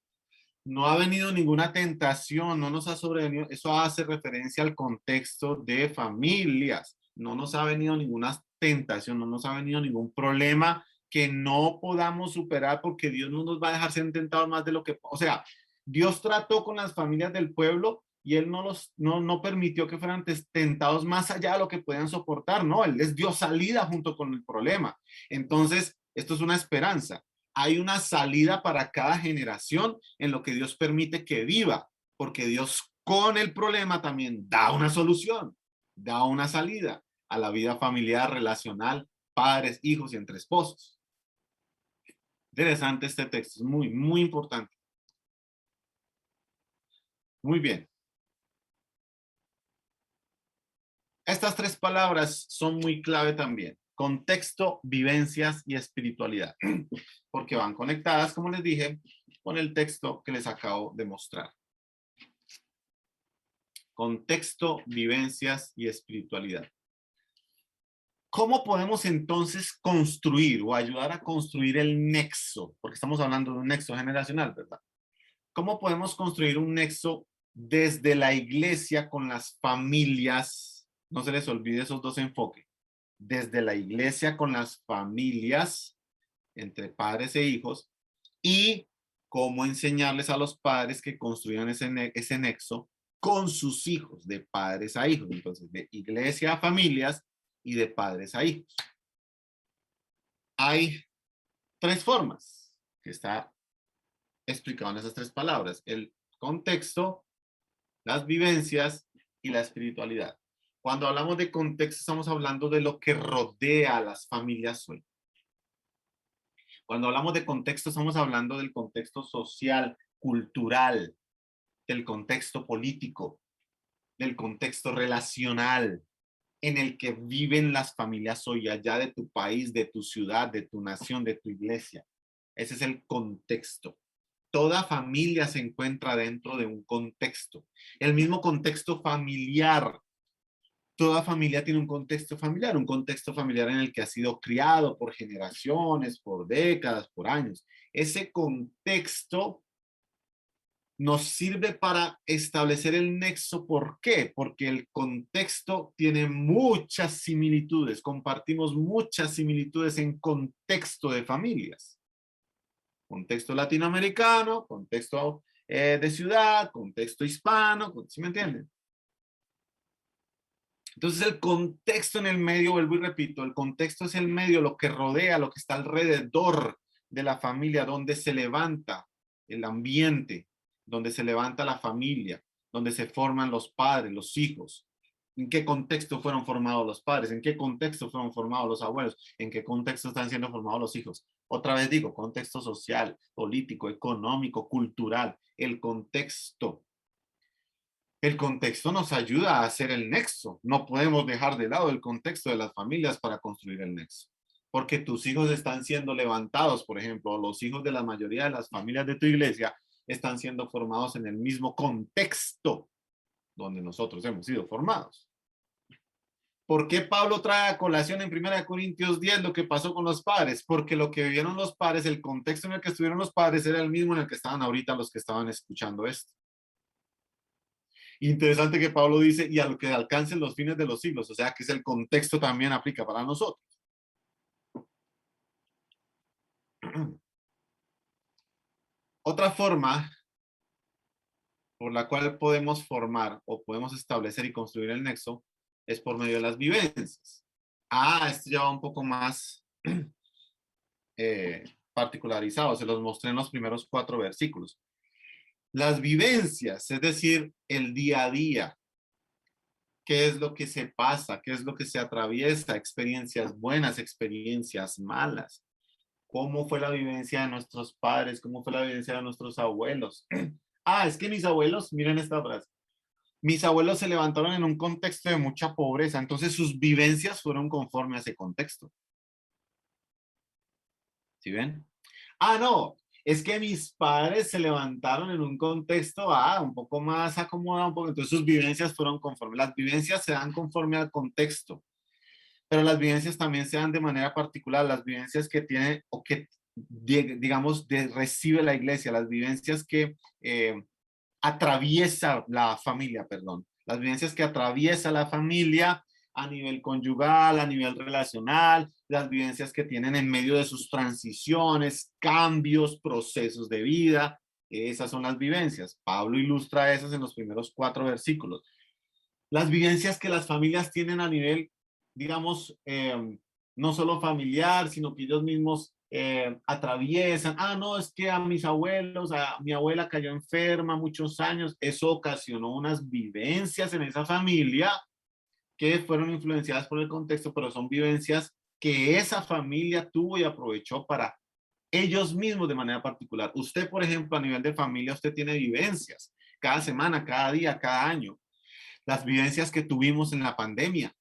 no ha venido ninguna tentación, no nos ha sobrevenido, eso hace referencia al contexto de familias, no nos ha venido ninguna tentación, no nos ha venido ningún problema que no podamos superar porque Dios no nos va a dejar ser tentados más de lo que, o sea, Dios trató con las familias del pueblo y él no permitió que fueran tentados más allá de lo que podían soportar, no, él les dio salida junto con el problema. Entonces, esto es una esperanza. Hay una salida para cada generación en lo que Dios permite que viva, porque Dios con el problema también da una solución, da una salida a la vida familiar, relacional, padres, hijos y entre esposos. Interesante este texto, es muy, muy importante. Muy bien. Estas tres palabras son muy clave también. Contexto, vivencias y espiritualidad. Porque van conectadas, como les dije, con el texto que les acabo de mostrar. Contexto, vivencias y espiritualidad. ¿Cómo podemos entonces construir o ayudar a construir el nexo? Porque estamos hablando de un nexo generacional, ¿verdad? ¿Cómo podemos construir un nexo desde la iglesia con las familias? No se les olvide esos dos enfoques. Desde la iglesia con las familias, entre padres e hijos, y cómo enseñarles a los padres que construyan ese nexo con sus hijos, de padres a hijos. Entonces, de iglesia a familias y de padres a hijos. Hay tres formas que está explicado en esas tres palabras: el contexto, las vivencias y la espiritualidad. Cuando hablamos de contexto, estamos hablando de lo que rodea a las familias hoy. Cuando hablamos de contexto, estamos hablando del contexto social, cultural, del contexto político, del contexto relacional en el que viven las familias hoy, allá de tu país, de tu ciudad, de tu nación, de tu iglesia. Ese es el contexto. Toda familia se encuentra dentro de un contexto. El mismo contexto familiar. Toda familia tiene un contexto familiar en el que ha sido criado por generaciones, por décadas, por años. Ese contexto nos sirve para establecer el nexo. ¿Por qué? Porque el contexto tiene muchas similitudes, compartimos muchas similitudes en contexto de familias. Contexto latinoamericano, contexto de ciudad, contexto hispano, ¿sí me entienden? Entonces el contexto en el medio, vuelvo y repito, el contexto es el medio, lo que rodea, lo que está alrededor de la familia, donde se levanta el ambiente, donde se levanta la familia, donde se forman los padres, los hijos. ¿En qué contexto fueron formados los padres? ¿En qué contexto fueron formados los abuelos? ¿En qué contexto están siendo formados los hijos? Otra vez digo, contexto social, político, económico, cultural, el contexto. El contexto nos ayuda a hacer el nexo. No podemos dejar de lado el contexto de las familias para construir el nexo. Porque tus hijos están siendo levantados, por ejemplo, los hijos de la mayoría de las familias de tu iglesia están siendo formados en el mismo contexto donde nosotros hemos sido formados. ¿Por qué Pablo trae a colación en 1 Corintios 10 lo que pasó con los padres? Porque lo que vivieron los padres, el contexto en el que estuvieron los padres era el mismo en el que estaban ahorita los que estaban escuchando esto. Interesante que Pablo dice, y a lo que alcancen los fines de los siglos, o sea que es el contexto también aplica para nosotros. Otra forma por la cual podemos formar o podemos establecer y construir el nexo es por medio de las vivencias. Esto ya va un poco más particularizado, se los mostré en los primeros 4 versículos. Las vivencias, es decir, el día a día, qué es lo que se pasa, qué es lo que se atraviesa, experiencias buenas, experiencias malas. ¿Cómo fue la vivencia de nuestros padres? ¿Cómo fue la vivencia de nuestros abuelos? Es que mis abuelos, miren esta frase, mis abuelos se levantaron en un contexto de mucha pobreza, entonces sus vivencias fueron conforme a ese contexto. ¿Sí ven? No, es que mis padres se levantaron en un contexto, un poco más acomodado, entonces sus vivencias fueron conforme. Las vivencias se dan conforme al contexto, pero las vivencias también se dan de manera particular, las vivencias que tiene o que, digamos, recibe la iglesia, las vivencias que atraviesa la familia, perdón, las vivencias que atraviesa la familia a nivel conyugal, a nivel relacional, las vivencias que tienen en medio de sus transiciones, cambios, procesos de vida. Esas son las vivencias. Pablo ilustra esas en los primeros 4 versículos. Las vivencias que las familias tienen a nivel, digamos, no solo familiar, sino que ellos mismos atraviesan, no, es que a mis abuelos, a mi abuela cayó enferma muchos años, eso ocasionó unas vivencias en esa familia que fueron influenciadas por el contexto, pero son vivencias que esa familia tuvo y aprovechó para ellos mismos de manera particular. Usted, por ejemplo, a nivel de familia, usted tiene vivencias cada semana, cada día, cada año. Las vivencias que tuvimos en la pandemia,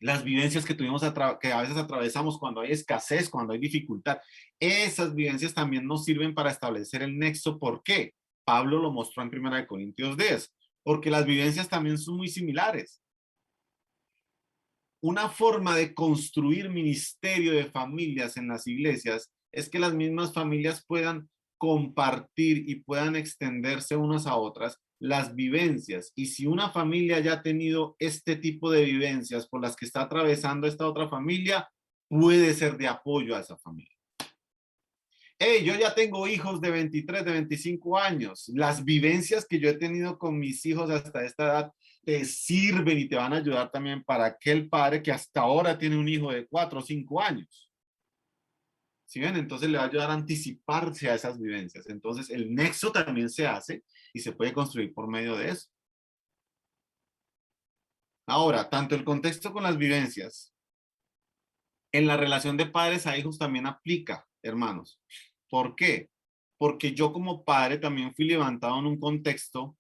las vivencias que tuvimos que a veces atravesamos cuando hay escasez, cuando hay dificultad. Esas vivencias también nos sirven para establecer el nexo. ¿Por qué? Pablo lo mostró en 1 Corintios 10, porque las vivencias también son muy similares. Una forma de construir ministerio de familias en las iglesias es que las mismas familias puedan compartir y puedan extenderse unas a otras las vivencias. Y si una familia ya ha tenido este tipo de vivencias por las que está atravesando esta otra familia, puede ser de apoyo a esa familia. Hey, yo ya tengo hijos de 23, de 25 años. Las vivencias que yo he tenido con mis hijos hasta esta edad te sirven y te van a ayudar también para aquel padre que hasta ahora tiene un hijo de 4 o 5 años. ¿Sí ven? Entonces le va a ayudar a anticiparse a esas vivencias. Entonces el nexo también se hace y se puede construir por medio de eso. Ahora, tanto el contexto con las vivencias en la relación de padres a hijos también aplica, hermanos. ¿Por qué? Porque yo como padre también fui levantado en un contexto,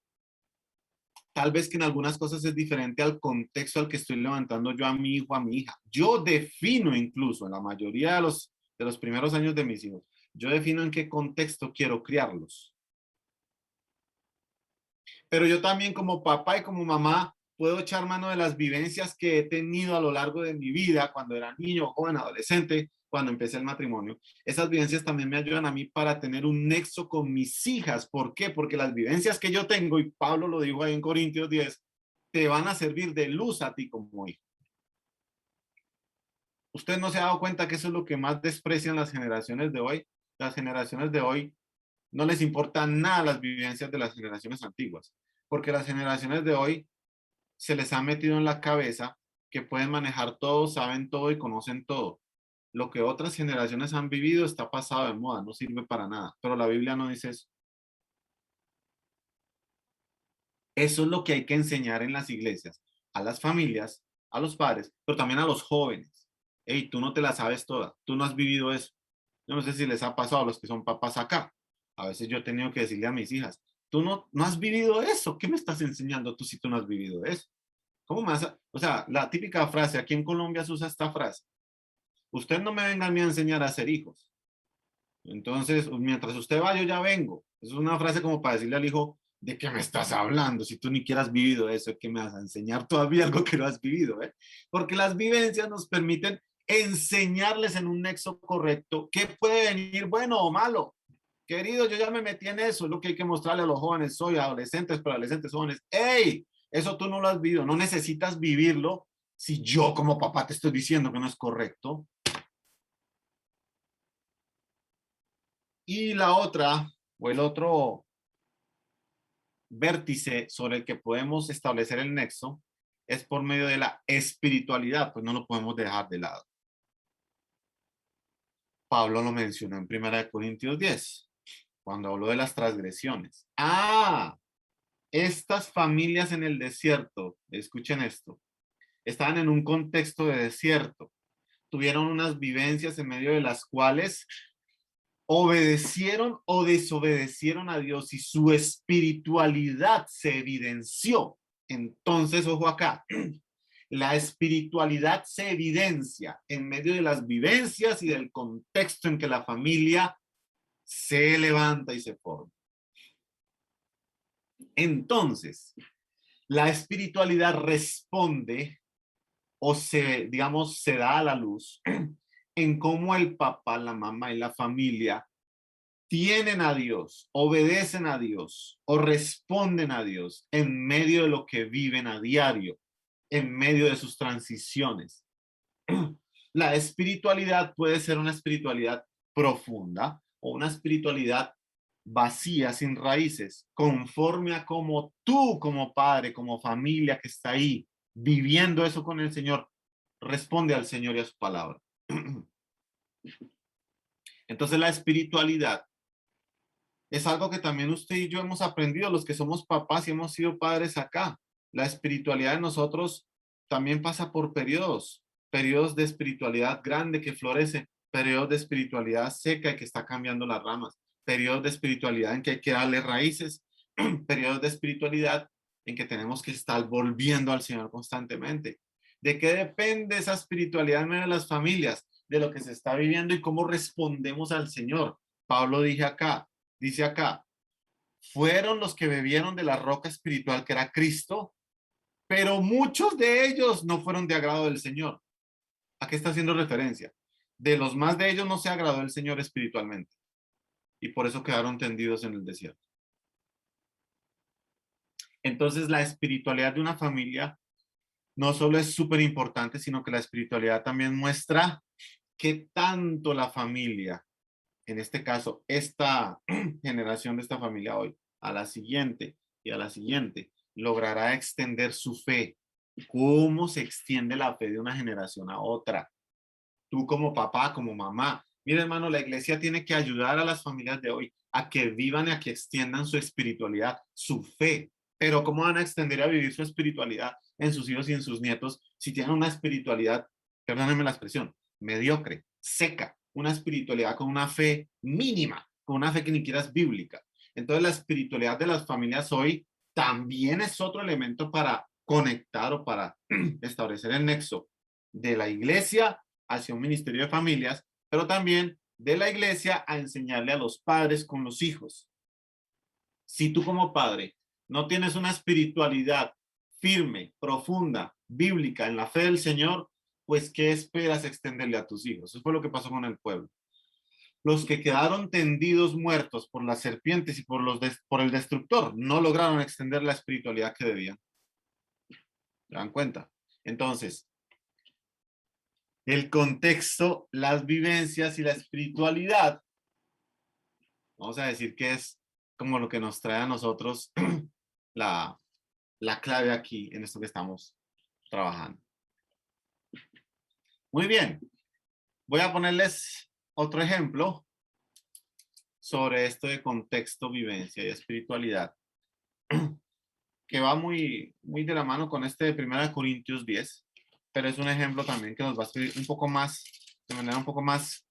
tal vez que en algunas cosas es diferente al contexto al que estoy levantando yo a mi hijo, a mi hija. Yo defino incluso en la mayoría de los primeros años de mis hijos, yo defino en qué contexto quiero criarlos. Pero yo también como papá y como mamá puedo echar mano de las vivencias que he tenido a lo largo de mi vida, cuando era niño, joven, adolescente, cuando empecé el matrimonio. Esas vivencias también me ayudan a mí para tener un nexo con mis hijas. ¿Por qué? Porque las vivencias que yo tengo, y Pablo lo dijo ahí en Corintios 10, te van a servir de luz a ti como hijo. ¿Usted no se ha dado cuenta que eso es lo que más desprecian las generaciones de hoy? Las generaciones de hoy no les importan nada las vivencias de las generaciones antiguas, porque las generaciones de hoy se les ha metido en la cabeza que pueden manejar todo, saben todo y conocen todo. Lo que otras generaciones han vivido está pasado de moda, no sirve para nada, pero la Biblia no dice eso. Eso es lo que hay que enseñar en las iglesias, a las familias, a los padres, pero también a los jóvenes. Hey, tú no te la sabes toda, tú no has vivido eso. Yo no sé si les ha pasado a los que son papás acá. A veces yo he tenido que decirle a mis hijas, tú no has vivido eso, ¿qué me estás enseñando tú si tú no has vivido eso? ¿Cómo más? O sea, la típica frase, aquí en Colombia se usa esta frase, usted no me venga a mí a enseñar a hacer hijos. Entonces, mientras usted va, yo ya vengo. Es una frase como para decirle al hijo, ¿de qué me estás hablando? Si tú ni siquiera has vivido eso, ¿qué me vas a enseñar todavía algo que no has vivido? Porque las vivencias nos permiten enseñarles en un nexo correcto qué puede venir bueno o malo. Querido, yo ya me metí en eso, es lo que hay que mostrarle a los jóvenes, soy adolescentes, pero adolescentes jóvenes. ¡Ey! Eso tú no lo has vivido, no necesitas vivirlo si yo como papá te estoy diciendo que no es correcto. Y la otra, o el otro vértice sobre el que podemos establecer el nexo, es por medio de la espiritualidad, pues no lo podemos dejar de lado. Pablo lo mencionó en 1 Corintios 10, cuando habló de las transgresiones. Estas familias en el desierto, escuchen esto, estaban en un contexto de desierto, tuvieron unas vivencias en medio de las cuales obedecieron o desobedecieron a Dios y su espiritualidad se evidenció. Entonces, ojo acá, la espiritualidad se evidencia en medio de las vivencias y del contexto en que la familia se levanta y se forma. Entonces, la espiritualidad responde o digamos, se da a la luz en cómo el papá, la mamá y la familia tienen a Dios, obedecen a Dios o responden a Dios en medio de lo que viven a diario, en medio de sus transiciones. La espiritualidad puede ser una espiritualidad profunda o una espiritualidad vacía, sin raíces, conforme a como tú, como padre, como familia que está ahí, viviendo eso con el Señor, responde al Señor y a su palabra. Entonces la espiritualidad es algo que también usted y yo hemos aprendido, los que somos papás y hemos sido padres acá. La espiritualidad de nosotros también pasa por periodos, periodos de espiritualidad grande que florece, periodos de espiritualidad seca y que está cambiando las ramas, periodos de espiritualidad en que hay que darle raíces, periodos de espiritualidad en que tenemos que estar volviendo al Señor constantemente. ¿De qué depende esa espiritualidad en medio de las familias? De lo que se está viviendo y cómo respondemos al Señor. Pablo dice acá, fueron los que bebieron de la roca espiritual que era Cristo, pero muchos de ellos no fueron de agrado del Señor. ¿A qué está haciendo referencia? De los más de ellos no se agradó el Señor espiritualmente y por eso quedaron tendidos en el desierto. Entonces la espiritualidad de una familia no solo es súper importante, sino que la espiritualidad también muestra qué tanto la familia, en este caso, esta generación de esta familia hoy, a la siguiente y a la siguiente, logrará extender su fe. ¿Cómo se extiende la fe de una generación a otra? Tú como papá, como mamá. Mira, hermano, la iglesia tiene que ayudar a las familias de hoy a que vivan y a que extiendan su espiritualidad, su fe. Pero ¿cómo van a extender a vivir su espiritualidad en sus hijos y en sus nietos si tienen una espiritualidad, perdónenme la expresión, mediocre, seca, una espiritualidad con una fe mínima, con una fe que ni siquiera es bíblica? Entonces la espiritualidad de las familias hoy también es otro elemento para conectar o para establecer el nexo de la iglesia hacia un ministerio de familias, pero también de la iglesia a enseñarle a los padres con los hijos. Si tú como padre no tienes una espiritualidad firme, profunda, bíblica en la fe del Señor, pues ¿qué esperas extenderle a tus hijos? Eso fue lo que pasó con el pueblo. Los que quedaron tendidos muertos por las serpientes y por el destructor no lograron extender la espiritualidad que debían. ¿Se dan cuenta? Entonces, el contexto, las vivencias y la espiritualidad, vamos a decir que es como lo que nos trae a nosotros la, la clave aquí en esto que estamos trabajando. Muy bien, voy a ponerles otro ejemplo sobre esto de contexto, vivencia y espiritualidad, que va muy de la mano con este de 1 Corintios 10, pero es un ejemplo también que nos va a escribir un poco más, de manera un poco más,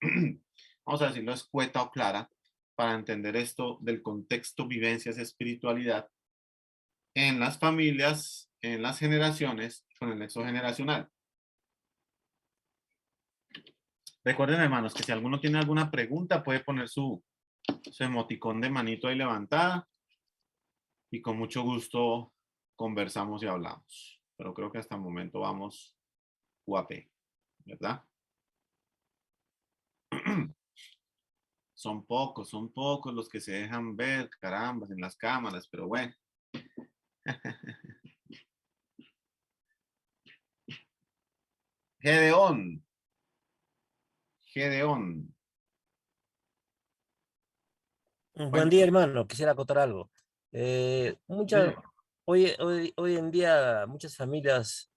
vamos a decirlo, escueta o clara, para entender esto del contexto, vivencias, espiritualidad en las familias, en las generaciones, con el nexo generacional. Recuerden, hermanos, que si alguno tiene alguna pregunta, puede poner su emoticón de manito ahí levantada y con mucho gusto conversamos y hablamos. Pero creo que hasta el momento vamos guapé, ¿verdad? Son pocos los que se dejan ver, carambas, en las cámaras, pero bueno. Gedeón. Gedeón. Buen día, Cuéntame. hermano. Quisiera acotar algo. Señor. Hoy en día, muchas familias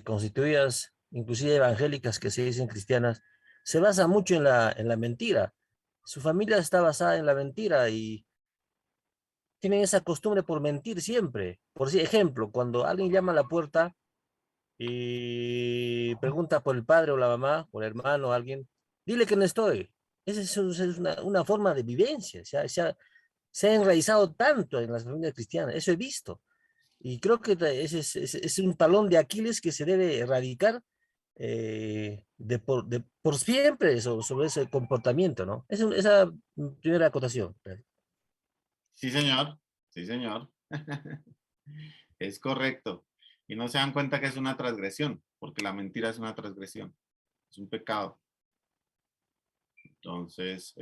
constituidas, inclusive evangélicas que se dicen cristianas, se basan mucho en en la mentira. Su familia está basada en la mentira y tienen esa costumbre por mentir siempre. Por ejemplo, cuando alguien llama a la puerta y pregunta por el padre o la mamá, por el hermano o alguien, dile que no estoy. Es una forma de vivencia. Se ha enraizado tanto en las familias cristianas, eso he visto. Y creo que es un talón de Aquiles que se debe erradicar de por siempre sobre ese comportamiento, ¿no? Esa primera acotación. Sí, señor. Sí, señor. Es correcto. Y no se dan cuenta que es una transgresión, porque la mentira es una transgresión, es un pecado. Entonces,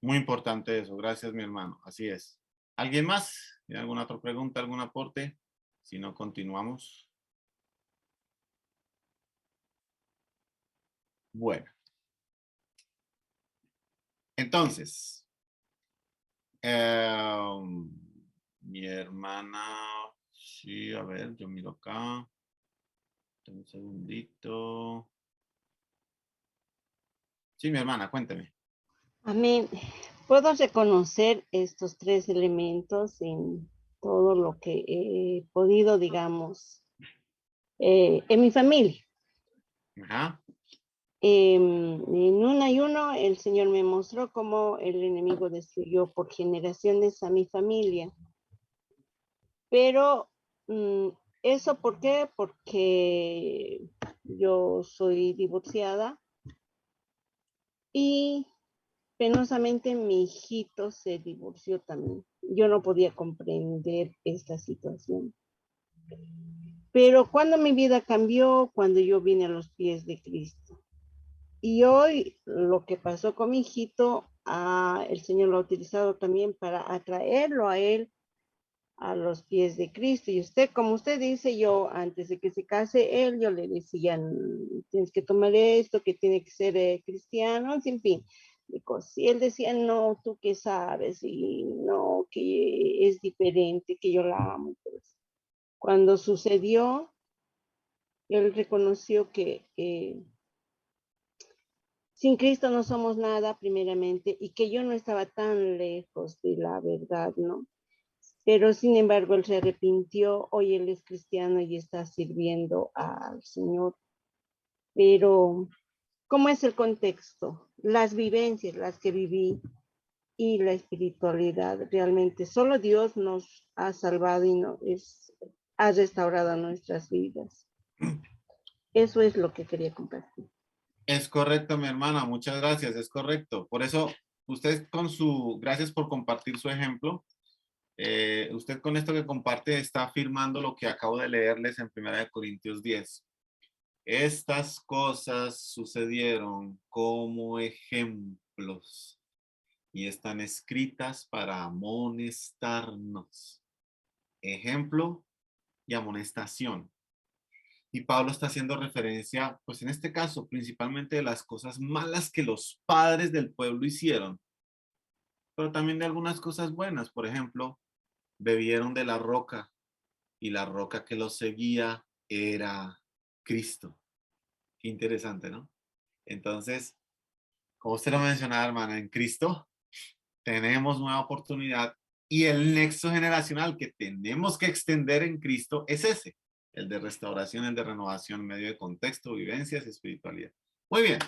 muy importante eso. Gracias, mi hermano. Así es. ¿Alguien más? ¿Tiene alguna otra pregunta, algún aporte? Si no, continuamos. Bueno, entonces, em, mi hermana, sí, a ver, yo miro acá. Un segundito. Sí, mi hermana, cuénteme. Amén. Puedo reconocer estos tres elementos en todo lo que he podido, digamos, en mi familia. Ajá. En un ayuno, el Señor me mostró cómo el enemigo destruyó por generaciones a mi familia. Pero eso, ¿por qué? Porque yo soy divorciada y penosamente mi hijito se divorció también. Yo no podía comprender esta situación. Pero cuando mi vida cambió, cuando yo vine a los pies de Cristo. Y hoy lo que pasó con mi hijito, el Señor lo ha utilizado también para atraerlo a él a los pies de Cristo. Y usted, como usted dice, yo antes de que se case él, yo le decía, tienes que tomar esto, que tiene que ser cristiano, en fin. Y él decía, no, tú qué sabes, y no, que es diferente, que yo la amo. Pues. Cuando sucedió, él reconoció que sin Cristo no somos nada, primeramente, y que yo no estaba tan lejos de la verdad, ¿no? Pero sin embargo, él se arrepintió, hoy él es cristiano y está sirviendo al Señor. Pero, ¿cómo es el contexto? Las vivencias, las que viví y la espiritualidad, realmente solo Dios nos ha salvado y ha restaurado nuestras vidas. Eso es lo que quería compartir. Es correcto, mi hermana, muchas gracias, es correcto. Por eso, usted gracias por compartir su ejemplo. Usted con esto que comparte está afirmando lo que acabo de leerles en 1 Corintios 10. Estas cosas sucedieron como ejemplos y están escritas para amonestarnos. Ejemplo y amonestación. Y Pablo está haciendo referencia, pues en este caso, principalmente de las cosas malas que los padres del pueblo hicieron, pero también de algunas cosas buenas. Por ejemplo, bebieron de la roca y la roca que los seguía era Cristo. Qué interesante, ¿no? Entonces, como usted lo mencionaba, hermana, en Cristo tenemos nueva oportunidad y el nexo generacional que tenemos que extender en Cristo es ese, el de restauración, el de renovación en medio de contexto, vivencias y espiritualidad. Muy bien,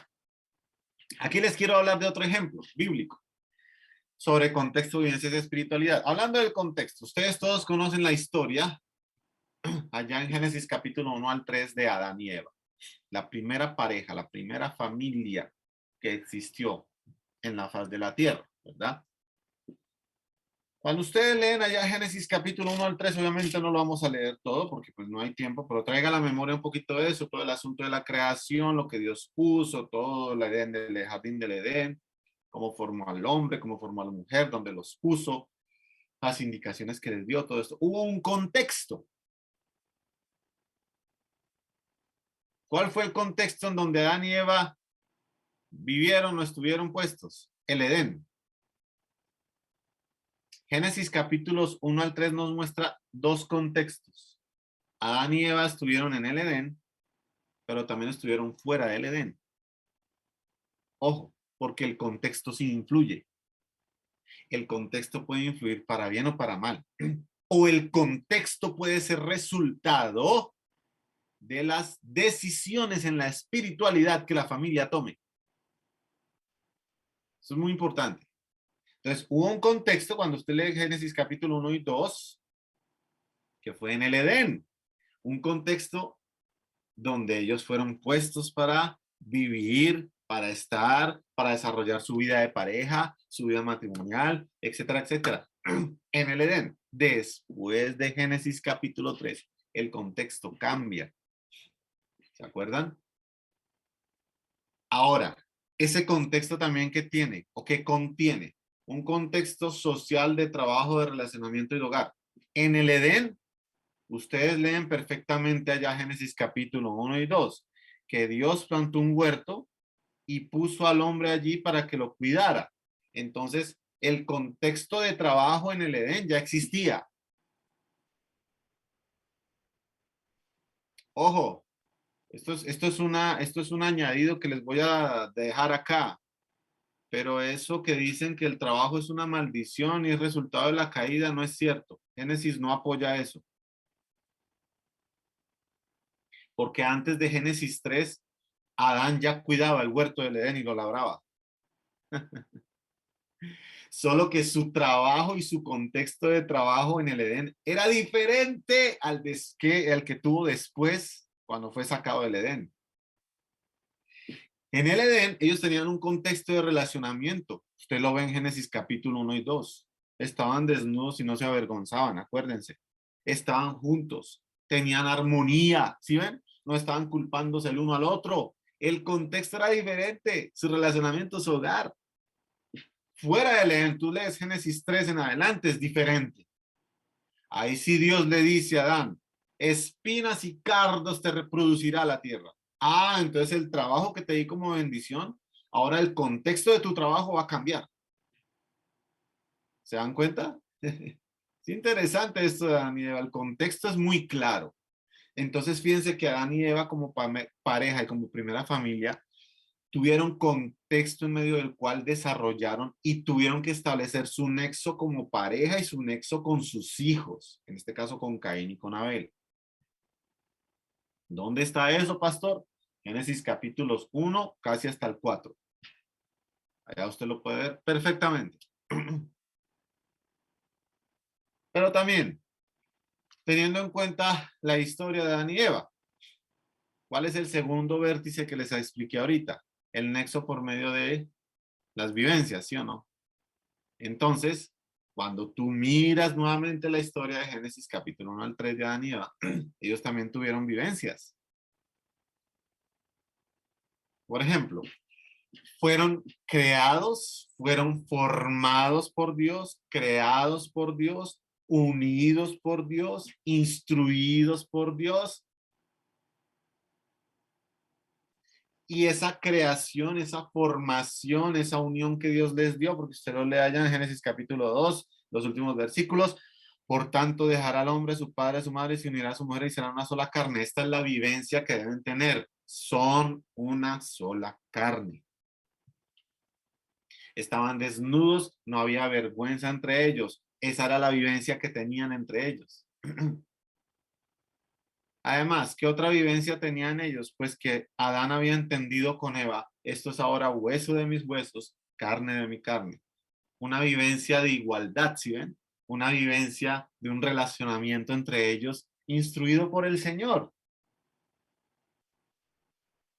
aquí les quiero hablar de otro ejemplo bíblico sobre contexto, vivencias y espiritualidad. Hablando del contexto, ustedes todos conocen la historia allá en Génesis capítulo 1 al 3 de Adán y Eva, la primera pareja, la primera familia que existió en la faz de la tierra, ¿verdad? Cuando ustedes leen allá Génesis capítulo 1 al 3, obviamente no lo vamos a leer todo porque pues no hay tiempo, pero traiga a la memoria un poquito de eso, todo el asunto de la creación, lo que Dios puso, todo el Edén del jardín del Edén, cómo formó al hombre, cómo formó a la mujer, dónde los puso, las indicaciones que les dio, todo esto. Hubo un contexto. ¿Cuál fue el contexto en donde Adán y Eva vivieron o estuvieron puestos? El Edén. Génesis capítulos 1 al 3 nos muestra dos contextos. Adán y Eva estuvieron en el Edén, pero también estuvieron fuera del Edén. Ojo, porque el contexto sí influye. El contexto puede influir para bien o para mal. O el contexto puede ser resultado de las decisiones en la espiritualidad que la familia tome. Eso es muy importante. Entonces, hubo un contexto cuando usted lee Génesis capítulo 1 y 2, que fue en el Edén. Un contexto donde ellos fueron puestos para vivir, para estar, para desarrollar su vida de pareja, su vida matrimonial, etcétera, etcétera. En el Edén, después de Génesis capítulo 3, el contexto cambia. ¿Se acuerdan? Ahora, ese contexto también que tiene o que contiene un contexto social de trabajo, de relacionamiento y de hogar. En el Edén, ustedes leen perfectamente allá Génesis capítulo 1 y 2, que Dios plantó un huerto y puso al hombre allí para que lo cuidara. Entonces, el contexto de trabajo en el Edén ya existía. Ojo, Esto es un añadido que les voy a dejar acá. Pero eso que dicen que el trabajo es una maldición y es resultado de la caída no es cierto. Génesis no apoya eso. Porque antes de Génesis 3, Adán ya cuidaba el huerto del Edén y lo labraba. Solo que su trabajo y su contexto de trabajo en el Edén era diferente al que tuvo después cuando fue sacado del Edén. En el Edén, ellos tenían un contexto de relacionamiento. Usted lo ve en Génesis capítulo 1 y 2. Estaban desnudos y no se avergonzaban, acuérdense. Estaban juntos, tenían armonía, ¿sí ven? No estaban culpándose el uno al otro. El contexto era diferente, su relacionamiento, su hogar. Fuera del Edén, tú lees Génesis 3 en adelante, es diferente. Ahí sí Dios le dice a Adán, espinas y cardos te reproducirá la tierra. Ah, entonces el trabajo que te di como bendición, ahora el contexto de tu trabajo va a cambiar. ¿Se dan cuenta? Es interesante esto de Adán y Eva, el contexto es muy claro. Entonces fíjense que Adán y Eva como pareja y como primera familia tuvieron contexto en medio del cual desarrollaron y tuvieron que establecer su nexo como pareja y su nexo con sus hijos, en este caso con Caín y con Abel. ¿Dónde está eso, pastor? Génesis capítulos 1, casi hasta el 4. Allá usted lo puede ver perfectamente. Pero también, teniendo en cuenta la historia de Adán y Eva, ¿cuál es el segundo vértice que les expliqué ahorita? El nexo por medio de las vivencias, ¿sí o no? Entonces, cuando tú miras nuevamente la historia de Génesis capítulo 1 al 3 de Adán y Eva, ellos también tuvieron vivencias. Por ejemplo, fueron creados, fueron formados por Dios, creados por Dios, unidos por Dios, instruidos por Dios. Y esa creación, esa formación, esa unión que Dios les dio, porque usted lo lea allá en Génesis capítulo 2, los últimos versículos, por tanto dejará al hombre, su padre, su madre, se unirá a su mujer y será una sola carne. Esta es la vivencia que deben tener. Son una sola carne. Estaban desnudos, no había vergüenza entre ellos. Esa era la vivencia que tenían entre ellos. Además, ¿qué otra vivencia tenían ellos? Pues que Adán había entendido con Eva, esto es ahora hueso de mis huesos, carne de mi carne. Una vivencia de igualdad, ¿sí ven? Una vivencia de un relacionamiento entre ellos instruido por el Señor.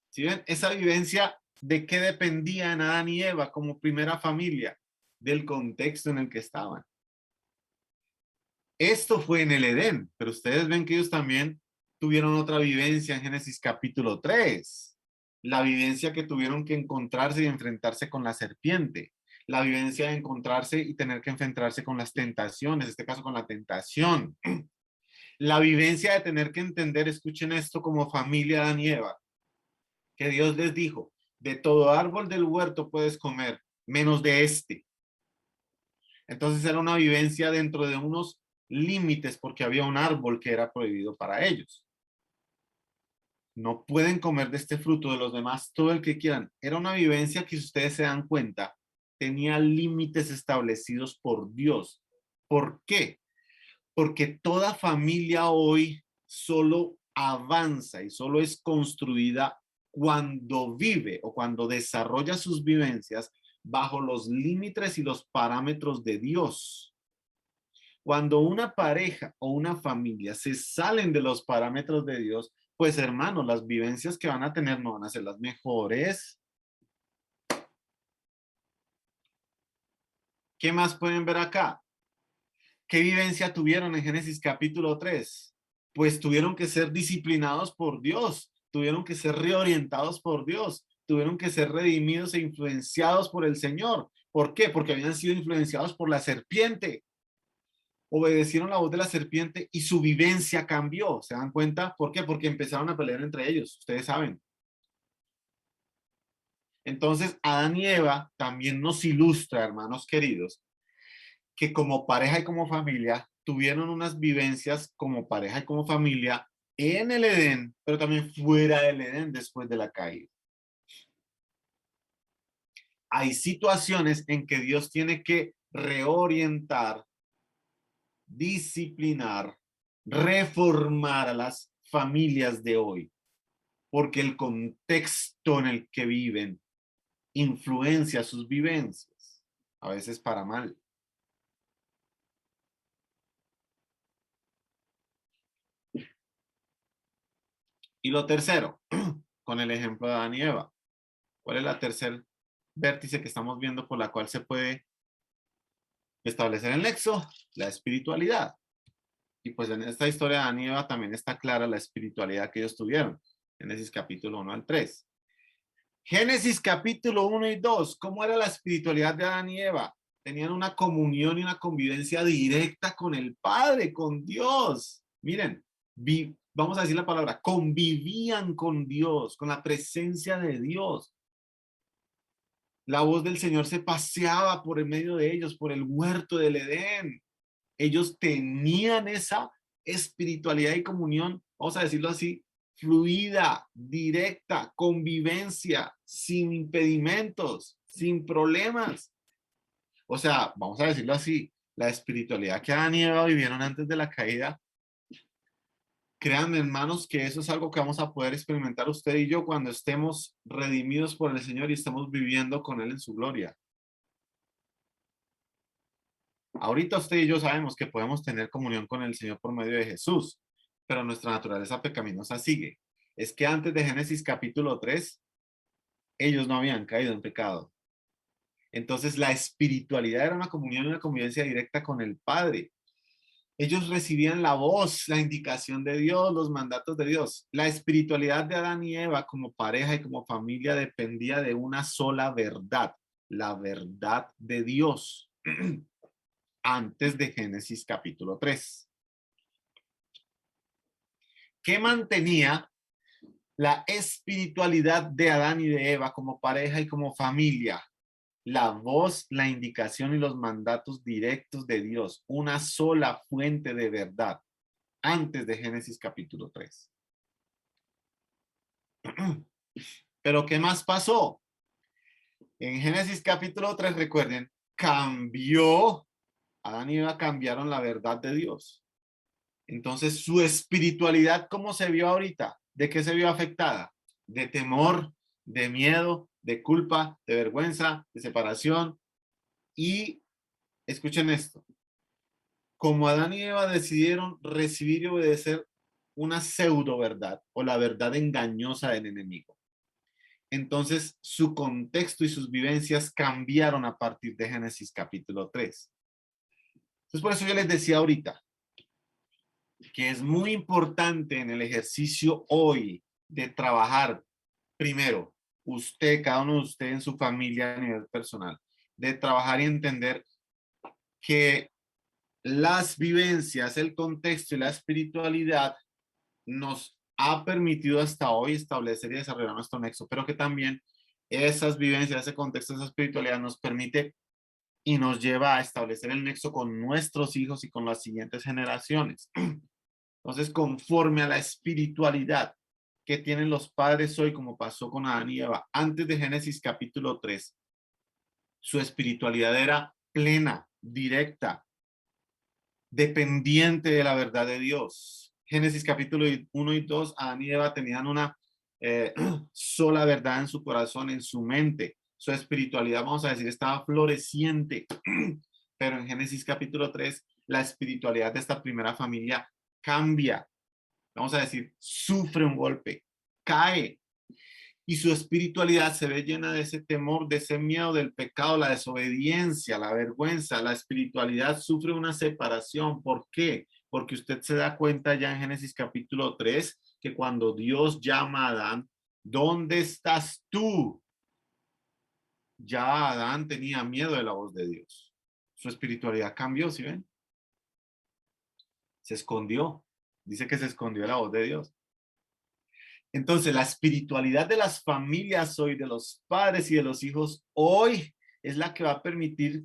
¿Sí ven? Esa vivencia, ¿de qué dependía en Adán y Eva como primera familia? Del contexto en el que estaban. Esto fue en el Edén, pero ustedes ven que ellos también tuvieron otra vivencia en Génesis capítulo 3. La vivencia que tuvieron que encontrarse y enfrentarse con la serpiente. La vivencia de encontrarse y tener que enfrentarse con las tentaciones, en este caso con la tentación. La vivencia de tener que entender, escuchen esto como familia de Adán y Eva, que Dios les dijo, de todo árbol del huerto puedes comer, menos de este. Entonces era una vivencia dentro de unos límites porque había un árbol que era prohibido para ellos. No pueden comer de este fruto, de los demás todo el que quieran. Era una vivencia que, si ustedes se dan cuenta, tenía límites establecidos por Dios. ¿Por qué? Porque toda familia hoy solo avanza y solo es construida cuando vive o cuando desarrolla sus vivencias bajo los límites y los parámetros de Dios. Cuando una pareja o una familia se salen de los parámetros de Dios, pues hermano, las vivencias que van a tener no van a ser las mejores. ¿Qué más pueden ver acá? ¿Qué vivencia tuvieron en Génesis capítulo 3? Pues tuvieron que ser disciplinados por Dios, tuvieron que ser reorientados por Dios, tuvieron que ser redimidos e influenciados por el Señor. ¿Por qué? Porque habían sido influenciados por la serpiente. Obedecieron la voz de la serpiente y su vivencia cambió. ¿Se dan cuenta? ¿Por qué? Porque empezaron a pelear entre ellos, ustedes saben. Entonces, Adán y Eva también nos ilustra, hermanos queridos, que como pareja y como familia tuvieron unas vivencias como pareja y como familia en el Edén, pero también fuera del Edén después de la caída. Hay situaciones en que Dios tiene que reorientar, disciplinar, reformar a las familias de hoy, porque el contexto en el que viven influencia sus vivencias, a veces para mal. Y lo tercero, con el ejemplo de Adán y Eva, ¿cuál es la tercer vértice que estamos viendo por la cual se puede establecer el nexo? La espiritualidad. Y pues en esta historia de Adán y Eva también está clara la espiritualidad que ellos tuvieron. Génesis capítulo 1 al 3. Génesis capítulo 1 y 2. ¿Cómo era la espiritualidad de Adán y Eva? Tenían una comunión y una convivencia directa con el Padre, con Dios. Miren, vamos a decir la palabra, convivían con Dios, con la presencia de Dios. La voz del Señor se paseaba por el medio de ellos, por el huerto del Edén. Ellos tenían esa espiritualidad y comunión, vamos a decirlo así, fluida, directa, convivencia, sin impedimentos, sin problemas. O sea, vamos a decirlo así, la espiritualidad que Adán y Eva vivieron antes de la caída, créanme, hermanos, que eso es algo que vamos a poder experimentar usted y yo cuando estemos redimidos por el Señor y estemos viviendo con Él en su gloria. Ahorita usted y yo sabemos que podemos tener comunión con el Señor por medio de Jesús, pero nuestra naturaleza pecaminosa sigue. Es que antes de Génesis capítulo 3, ellos no habían caído en pecado. Entonces la espiritualidad era una comunión y una convivencia directa con el Padre. Ellos recibían la voz, la indicación de Dios, los mandatos de Dios. La espiritualidad de Adán y Eva como pareja y como familia dependía de una sola verdad, la verdad de Dios. Antes de Génesis capítulo 3. ¿Qué mantenía la espiritualidad de Adán y de Eva como pareja y como familia? La voz, la indicación y los mandatos directos de Dios, una sola fuente de verdad, antes de Génesis capítulo 3. Pero ¿qué más pasó? En Génesis capítulo 3, recuerden, Adán y Eva cambiaron la verdad de Dios. Entonces, su espiritualidad, ¿cómo se vio ahorita? ¿De qué se vio afectada? De temor, de miedo, de culpa, de vergüenza, de separación. Y escuchen esto. Como Adán y Eva decidieron recibir y obedecer una pseudo verdad o la verdad engañosa del enemigo, entonces su contexto y sus vivencias cambiaron a partir de Génesis capítulo 3. Entonces, por eso yo les decía ahorita, que es muy importante en el ejercicio hoy de trabajar, primero, usted, cada uno de ustedes en su familia a nivel personal, de trabajar y entender que las vivencias, el contexto y la espiritualidad nos ha permitido hasta hoy establecer y desarrollar nuestro nexo, pero que también esas vivencias, ese contexto, esa espiritualidad nos permite y nos lleva a establecer el nexo con nuestros hijos y con las siguientes generaciones. Entonces, conforme a la espiritualidad que tienen los padres hoy, como pasó con Adán y Eva, antes de Génesis capítulo 3, su espiritualidad era plena, directa, dependiente de la verdad de Dios. Génesis capítulo 1 y 2, Adán y Eva tenían una sola verdad en su corazón, en su mente. Su espiritualidad, vamos a decir, estaba floreciente. Pero en Génesis capítulo 3, la espiritualidad de esta primera familia cambia, vamos a decir, sufre un golpe, cae, y su espiritualidad se ve llena de ese temor, de ese miedo del pecado, la desobediencia, la vergüenza. La espiritualidad sufre una separación. ¿Por qué? Porque usted se da cuenta ya en Génesis capítulo 3 que cuando Dios llama a Adán, ¿dónde estás tú? Ya Adán tenía miedo de la voz de Dios. Su espiritualidad cambió, ¿sí ven? Se escondió. Dice que se escondió de la voz de Dios. Entonces, la espiritualidad de las familias hoy, de los padres y de los hijos hoy, es la que va a permitir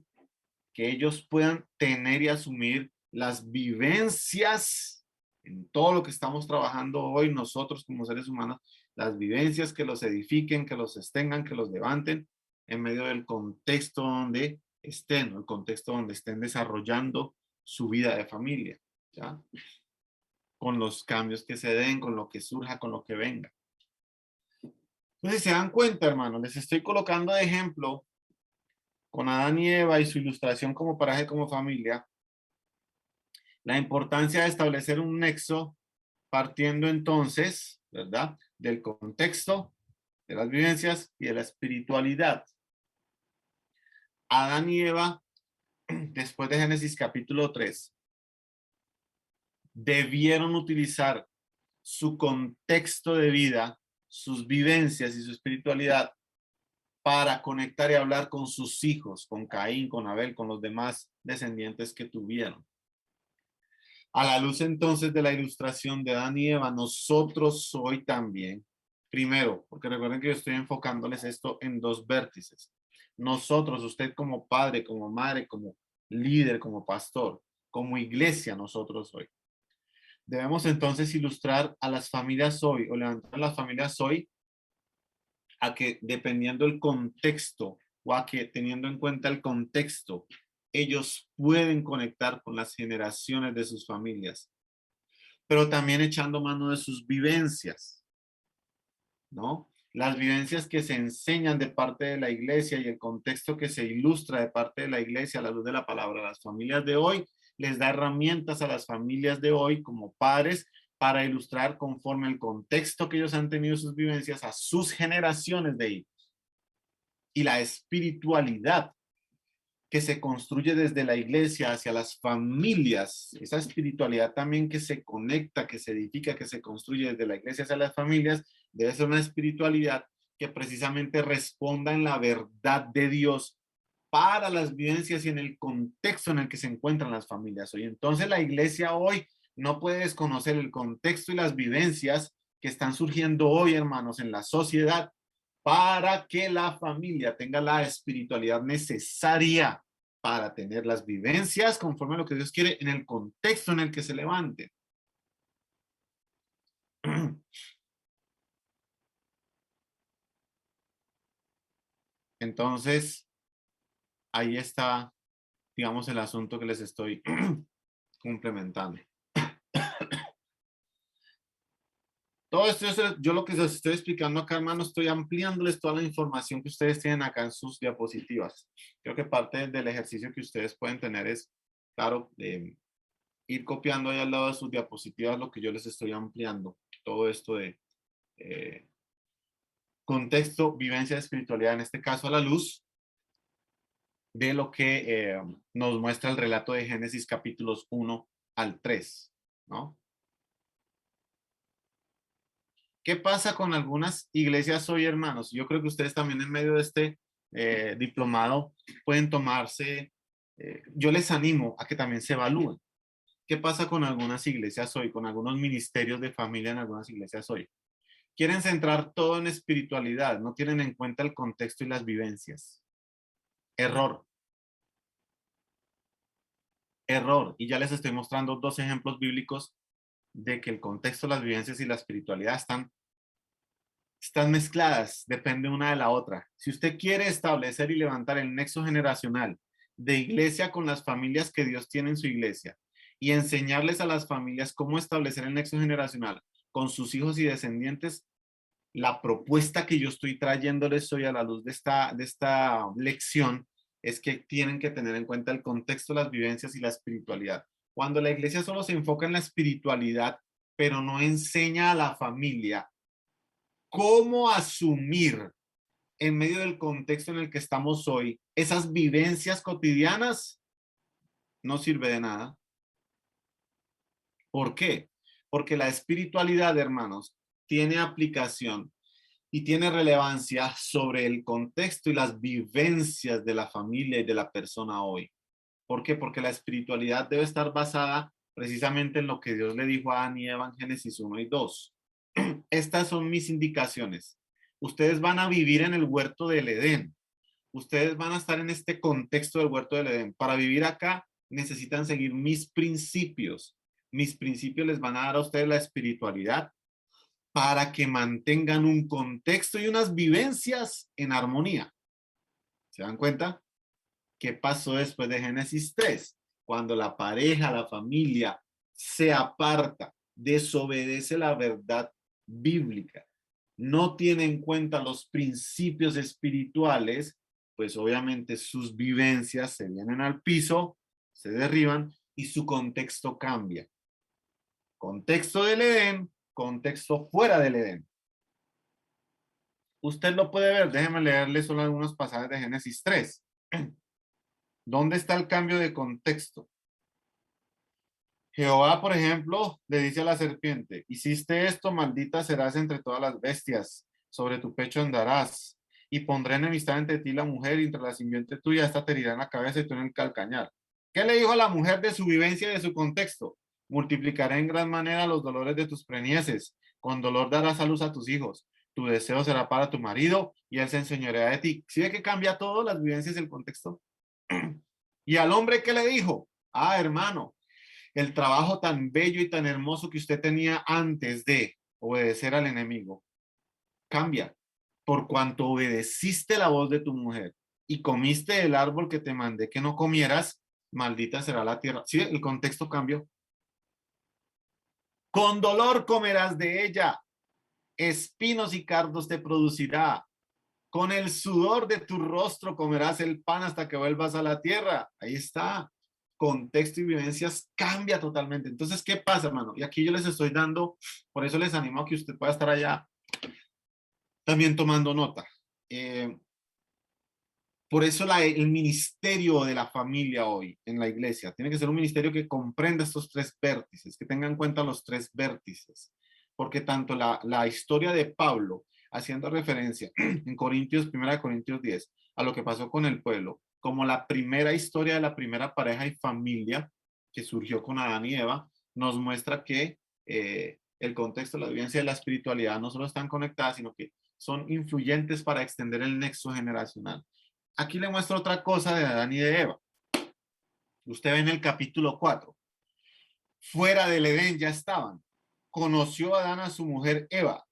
que ellos puedan tener y asumir las vivencias en todo lo que estamos trabajando hoy nosotros como seres humanos, las vivencias que los edifiquen, que los sostengan, que los levanten en medio del contexto donde estén, el contexto donde estén desarrollando su vida de familia, ¿ya? Con los cambios que se den, con lo que surja, con lo que venga. Entonces, se dan cuenta, hermanos, les estoy colocando de ejemplo con Adán y Eva y su ilustración como paraje, como familia, la importancia de establecer un nexo partiendo entonces, ¿verdad?, del contexto, de las vivencias y de la espiritualidad. Adán y Eva, después de Génesis capítulo 3, debieron utilizar su contexto de vida, sus vivencias y su espiritualidad para conectar y hablar con sus hijos, con Caín, con Abel, con los demás descendientes que tuvieron. A la luz entonces de la ilustración de Adán y Eva, nosotros hoy también, primero, porque recuerden que yo estoy enfocándoles esto en dos vértices. Nosotros, usted como padre, como madre, como líder, como pastor, como iglesia, nosotros hoy. Debemos entonces ilustrar a las familias hoy, o levantar a las familias hoy, a que dependiendo el contexto, o a que teniendo en cuenta el contexto, ellos pueden conectar con las generaciones de sus familias, pero también echando mano de sus vivencias, ¿no? Las vivencias que se enseñan de parte de la iglesia y el contexto que se ilustra de parte de la iglesia a la luz de la palabra. Las familias de hoy les da herramientas a las familias de hoy como padres para ilustrar conforme el contexto que ellos han tenido sus vivencias a sus generaciones de hijos. Y la espiritualidad que se construye desde la iglesia hacia las familias, esa espiritualidad también que se conecta, que se edifica, que se construye desde la iglesia hacia las familias, debe ser una espiritualidad que precisamente responda en la verdad de Dios para las vivencias y en el contexto en el que se encuentran las familias hoy. Entonces la iglesia hoy no puede desconocer el contexto y las vivencias que están surgiendo hoy, hermanos, en la sociedad, para que la familia tenga la espiritualidad necesaria para tener las vivencias conforme a lo que Dios quiere en el contexto en el que se levante. Entonces, ahí está, digamos, el asunto que les estoy complementando. Todo esto, yo lo que les estoy explicando acá, hermano, estoy ampliándoles toda la información que ustedes tienen acá en sus diapositivas. Creo que parte del ejercicio que ustedes pueden tener es, claro, ir copiando ahí al lado de sus diapositivas lo que yo les estoy ampliando. Todo esto de contexto, vivencia, espiritualidad, en este caso a la luz de lo que nos muestra el relato de Génesis capítulos 1 al 3, ¿no? ¿Qué pasa con algunas iglesias hoy, hermanos? Yo creo que ustedes también en medio de este diplomado pueden tomarse, yo les animo a que también se evalúen. ¿Qué pasa con algunas iglesias hoy, con algunos ministerios de familia en algunas iglesias hoy? Quieren centrar todo en espiritualidad, no tienen en cuenta el contexto y las vivencias. Error. Error. Y ya les estoy mostrando dos ejemplos bíblicos de que el contexto, las vivencias y la espiritualidad están mezcladas, depende una de la otra. Si usted quiere establecer y levantar el nexo generacional de iglesia con las familias que Dios tiene en su iglesia y enseñarles a las familias cómo establecer el nexo generacional con sus hijos y descendientes, la propuesta que yo estoy trayéndoles hoy a la luz de esta lección es que tienen que tener en cuenta el contexto, las vivencias y la espiritualidad. Cuando la iglesia solo se enfoca en la espiritualidad, pero no enseña a la familia cómo asumir en medio del contexto en el que estamos hoy esas vivencias cotidianas, no sirve de nada. ¿Por qué? Porque la espiritualidad, hermanos, tiene aplicación y tiene relevancia sobre el contexto y las vivencias de la familia y de la persona hoy. ¿Por qué? Porque la espiritualidad debe estar basada precisamente en lo que Dios le dijo a Adán y Eva en Génesis 1 y 2. Estas son mis indicaciones. Ustedes van a vivir en el huerto del Edén. Ustedes van a estar en este contexto del huerto del Edén. Para vivir acá necesitan seguir mis principios. mis principios les van a dar a ustedes la espiritualidad para que mantengan un contexto y unas vivencias en armonía. ¿Se dan cuenta? ¿Qué pasó después de Génesis 3? Cuando la pareja, la familia se aparta, desobedece la verdad bíblica, no tiene en cuenta los principios espirituales, pues obviamente sus vivencias se vienen al piso, se derriban y su contexto cambia. Contexto del Edén, contexto fuera del Edén. Usted lo puede ver, déjeme leerle solo algunos pasajes de Génesis 3. ¿Dónde está el cambio de contexto? Jehová, por ejemplo, le dice a la serpiente, hiciste esto, maldita serás entre todas las bestias, sobre tu pecho andarás, y pondré enemistad entre ti y la mujer, y entre la simiente tuya, esta te herirá en la cabeza y tú en el calcañar. ¿Qué le dijo a la mujer de su vivencia y de su contexto? Multiplicaré en gran manera los dolores de tus preñeces, con dolor darás a luz a tus hijos, tu deseo será para tu marido, y él se enseñoreará de ti. ¿Sí ve que cambia todo, las vivencias y el contexto? Y al hombre, ¿qué le dijo? Ah, hermano, el trabajo tan bello y tan hermoso que usted tenía antes de obedecer al enemigo cambia por cuanto obedeciste la voz de tu mujer y comiste el árbol que te mandé que no comieras, maldita será la tierra. Sí, el contexto cambió. Con dolor comerás de ella, espinos y cardos te producirá. Con el sudor de tu rostro comerás el pan hasta que vuelvas a la tierra. Ahí está. Contexto y vivencias cambia totalmente. Entonces, ¿qué pasa, hermano? Y aquí yo les estoy dando, por eso les animo a que usted pueda estar allá también tomando nota. Por eso el ministerio de la familia hoy en la iglesia tiene que ser un ministerio que comprenda estos tres vértices, que tenga en cuenta los tres vértices, porque tanto la historia de Pablo, haciendo referencia en Corintios, 1 Corintios 10, a lo que pasó con el pueblo, como la primera historia de la primera pareja y familia que surgió con Adán y Eva, nos muestra que el contexto, la vivencia de la espiritualidad no solo están conectadas, sino que son influyentes para extender el nexo generacional. Aquí le muestro otra cosa de Adán y de Eva. Usted ve en el capítulo 4. Fuera del Edén ya estaban. Conoció Adán a su mujer Eva,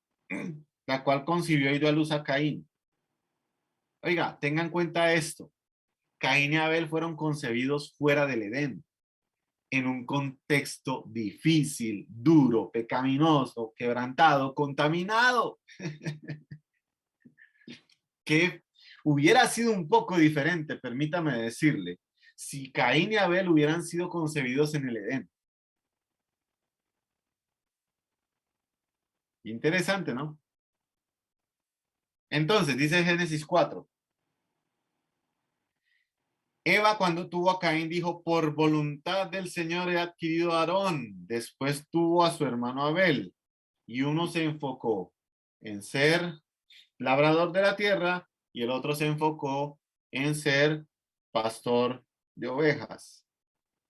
la cual concibió y dio a luz a Caín. Oiga, tengan en cuenta esto. Caín y Abel fueron concebidos fuera del Edén, en un contexto difícil, duro, pecaminoso, quebrantado, contaminado. Que hubiera sido un poco diferente, permítame decirle, si Caín y Abel hubieran sido concebidos en el Edén. Interesante, ¿no? Entonces, dice Génesis 4. Eva, cuando tuvo a Caín, dijo, por voluntad del Señor he adquirido a Aarón. Después tuvo a su hermano Abel. Y uno se enfocó en ser labrador de la tierra y el otro se enfocó en ser pastor de ovejas.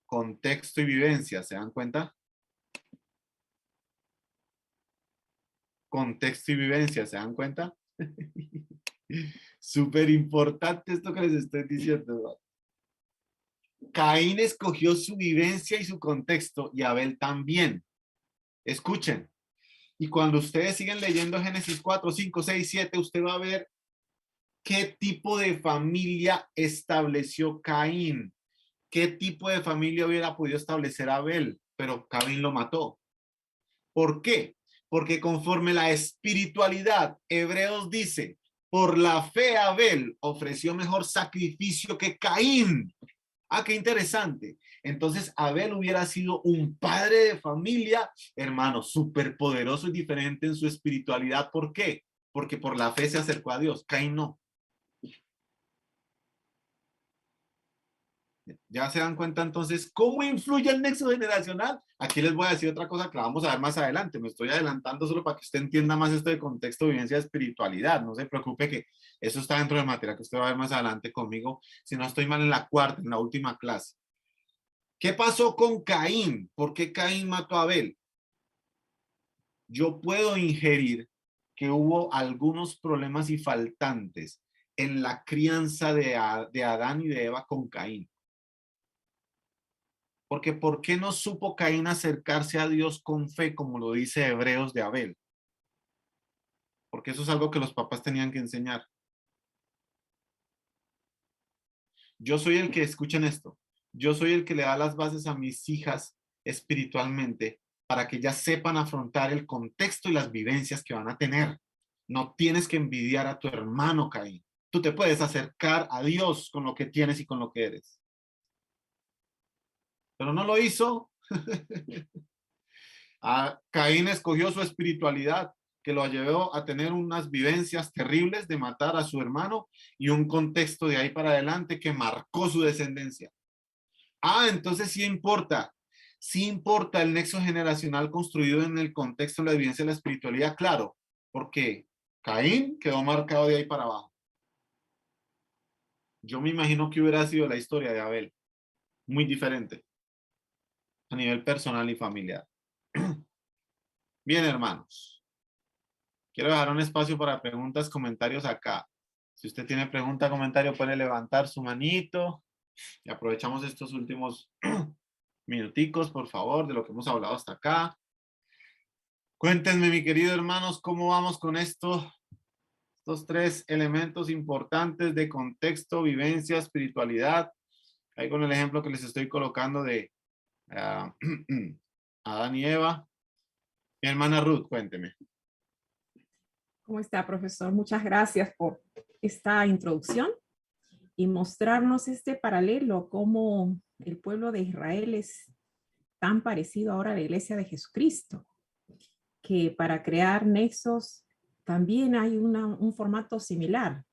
Contexto y vivencia, ¿se dan cuenta? Contexto y vivencia, ¿se dan cuenta? Súper importante esto que les estoy diciendo, ¿no? Caín escogió su vivencia y su contexto y Abel también. Escuchen. Y cuando ustedes siguen leyendo Génesis 4, 5, 6, 7, usted va a ver qué tipo de familia estableció Caín. ¿Qué tipo de familia hubiera podido establecer Abel? Pero Caín lo mató. ¿Por qué? Porque conforme la espiritualidad, Hebreos dice, por la fe Abel ofreció mejor sacrificio que Caín. Ah, qué interesante. Entonces Abel hubiera sido un padre de familia, hermano, súper poderoso y diferente en su espiritualidad. ¿Por qué? Porque por la fe se acercó a Dios. Caín no. ¿Ya se dan cuenta entonces cómo influye el nexo generacional? Aquí les voy a decir otra cosa que la vamos a ver más adelante. Me estoy adelantando solo para que usted entienda más esto de contexto, vivencia, espiritualidad. No se preocupe que eso está dentro de materia que usted va a ver más adelante conmigo. Si no estoy mal en la cuarta, en la última clase. ¿Qué pasó con Caín? ¿Por qué Caín mató a Abel? Yo puedo ingerir que hubo algunos problemas y faltantes en la crianza de Adán y de Eva con Caín. Porque ¿por qué no supo Caín acercarse a Dios con fe, como lo dice Hebreos de Abel? Porque eso es algo que los papás tenían que enseñar. Yo soy el que, escuchen esto, yo soy el que le da las bases a mis hijas espiritualmente para que ellas sepan afrontar el contexto y las vivencias que van a tener. No tienes que envidiar a tu hermano, Caín. Tú te puedes acercar a Dios con lo que tienes y con lo que eres. Pero no lo hizo. Caín escogió su espiritualidad, que lo llevó a tener unas vivencias terribles de matar a su hermano y un contexto de ahí para adelante que marcó su descendencia. Entonces sí importa el nexo generacional construido en el contexto de la vivencia de la espiritualidad, claro, porque Caín quedó marcado de ahí para abajo. Yo me imagino que hubiera sido la historia de Abel, muy diferente a nivel personal y familiar. Bien, hermanos. Quiero dejar un espacio para preguntas, comentarios acá. Si usted tiene pregunta, comentario, puede levantar su manito y aprovechamos estos últimos minuticos, por favor, de lo que hemos hablado hasta acá. Cuéntenme, mi querido hermanos, cómo vamos con estos tres elementos importantes de contexto, vivencia, espiritualidad. Ahí con el ejemplo que les estoy colocando de Adán y Eva. Mi hermana Ruth, cuénteme. ¿Cómo está, profesor? Muchas gracias por esta introducción y mostrarnos este paralelo, cómo el pueblo de Israel es tan parecido ahora a la iglesia de Jesucristo, que para crear nexos también hay un formato similar.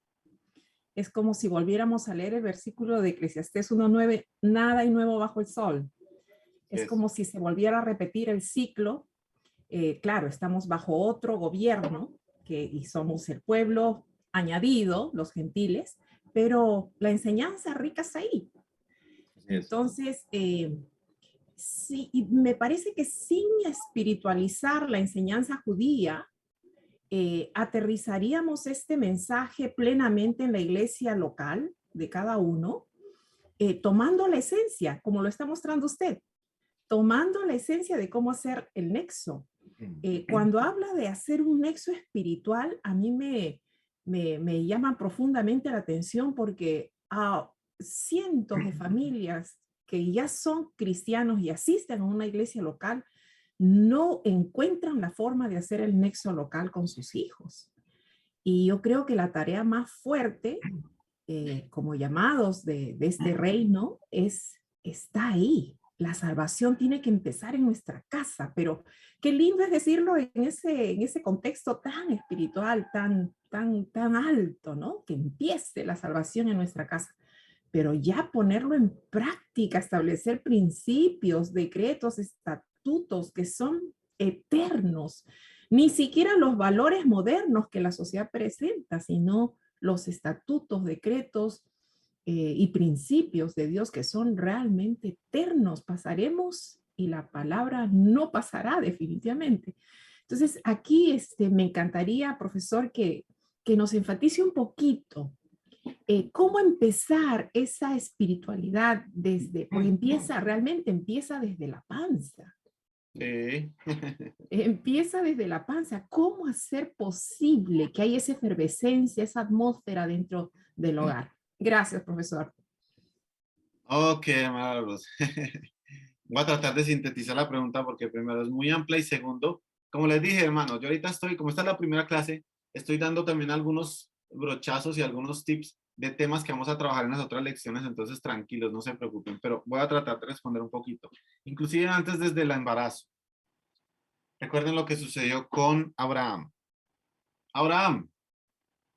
Es como si volviéramos a leer el versículo de Eclesiastés 1:9, nada hay nuevo bajo el sol. Es como si se volviera a repetir el ciclo. Claro, estamos bajo otro gobierno, y somos el pueblo añadido, los gentiles, pero la enseñanza rica está ahí. Entonces, sí, y me parece que sin espiritualizar la enseñanza judía, aterrizaríamos este mensaje plenamente en la iglesia local de cada uno, tomando la esencia, como lo está mostrando usted, tomando la esencia de cómo hacer el nexo. Cuando habla de hacer un nexo espiritual, a mí me llama profundamente la atención porque a cientos de familias que ya son cristianos y asisten a una iglesia local, no encuentran la forma de hacer el nexo local con sus hijos. Y yo creo que la tarea más fuerte, como llamados de este reino, está ahí. La salvación tiene que empezar en nuestra casa, pero qué lindo es decirlo en ese contexto tan espiritual, tan alto, ¿no? Que empiece la salvación en nuestra casa. Pero ya ponerlo en práctica, establecer principios, decretos, estatutos que son eternos, ni siquiera los valores modernos que la sociedad presenta, sino los estatutos, decretos, y principios de Dios que son realmente eternos. Pasaremos y la palabra no pasará definitivamente. Entonces, aquí me encantaría, profesor, que nos enfatice un poquito cómo empezar esa espiritualidad porque realmente empieza desde la panza. Sí. Empieza desde la panza. ¿Cómo hacer posible que haya esa efervescencia, esa atmósfera dentro del hogar? Gracias, profesor. Ok, Marlos. Voy a tratar de sintetizar la pregunta porque primero es muy amplia y segundo, como les dije, hermanos, yo ahorita como esta es la primera clase, estoy dando también algunos brochazos y algunos tips de temas que vamos a trabajar en las otras lecciones, entonces tranquilos, no se preocupen, pero voy a tratar de responder un poquito. Inclusive antes desde el embarazo. Recuerden lo que sucedió con Abraham. Abraham,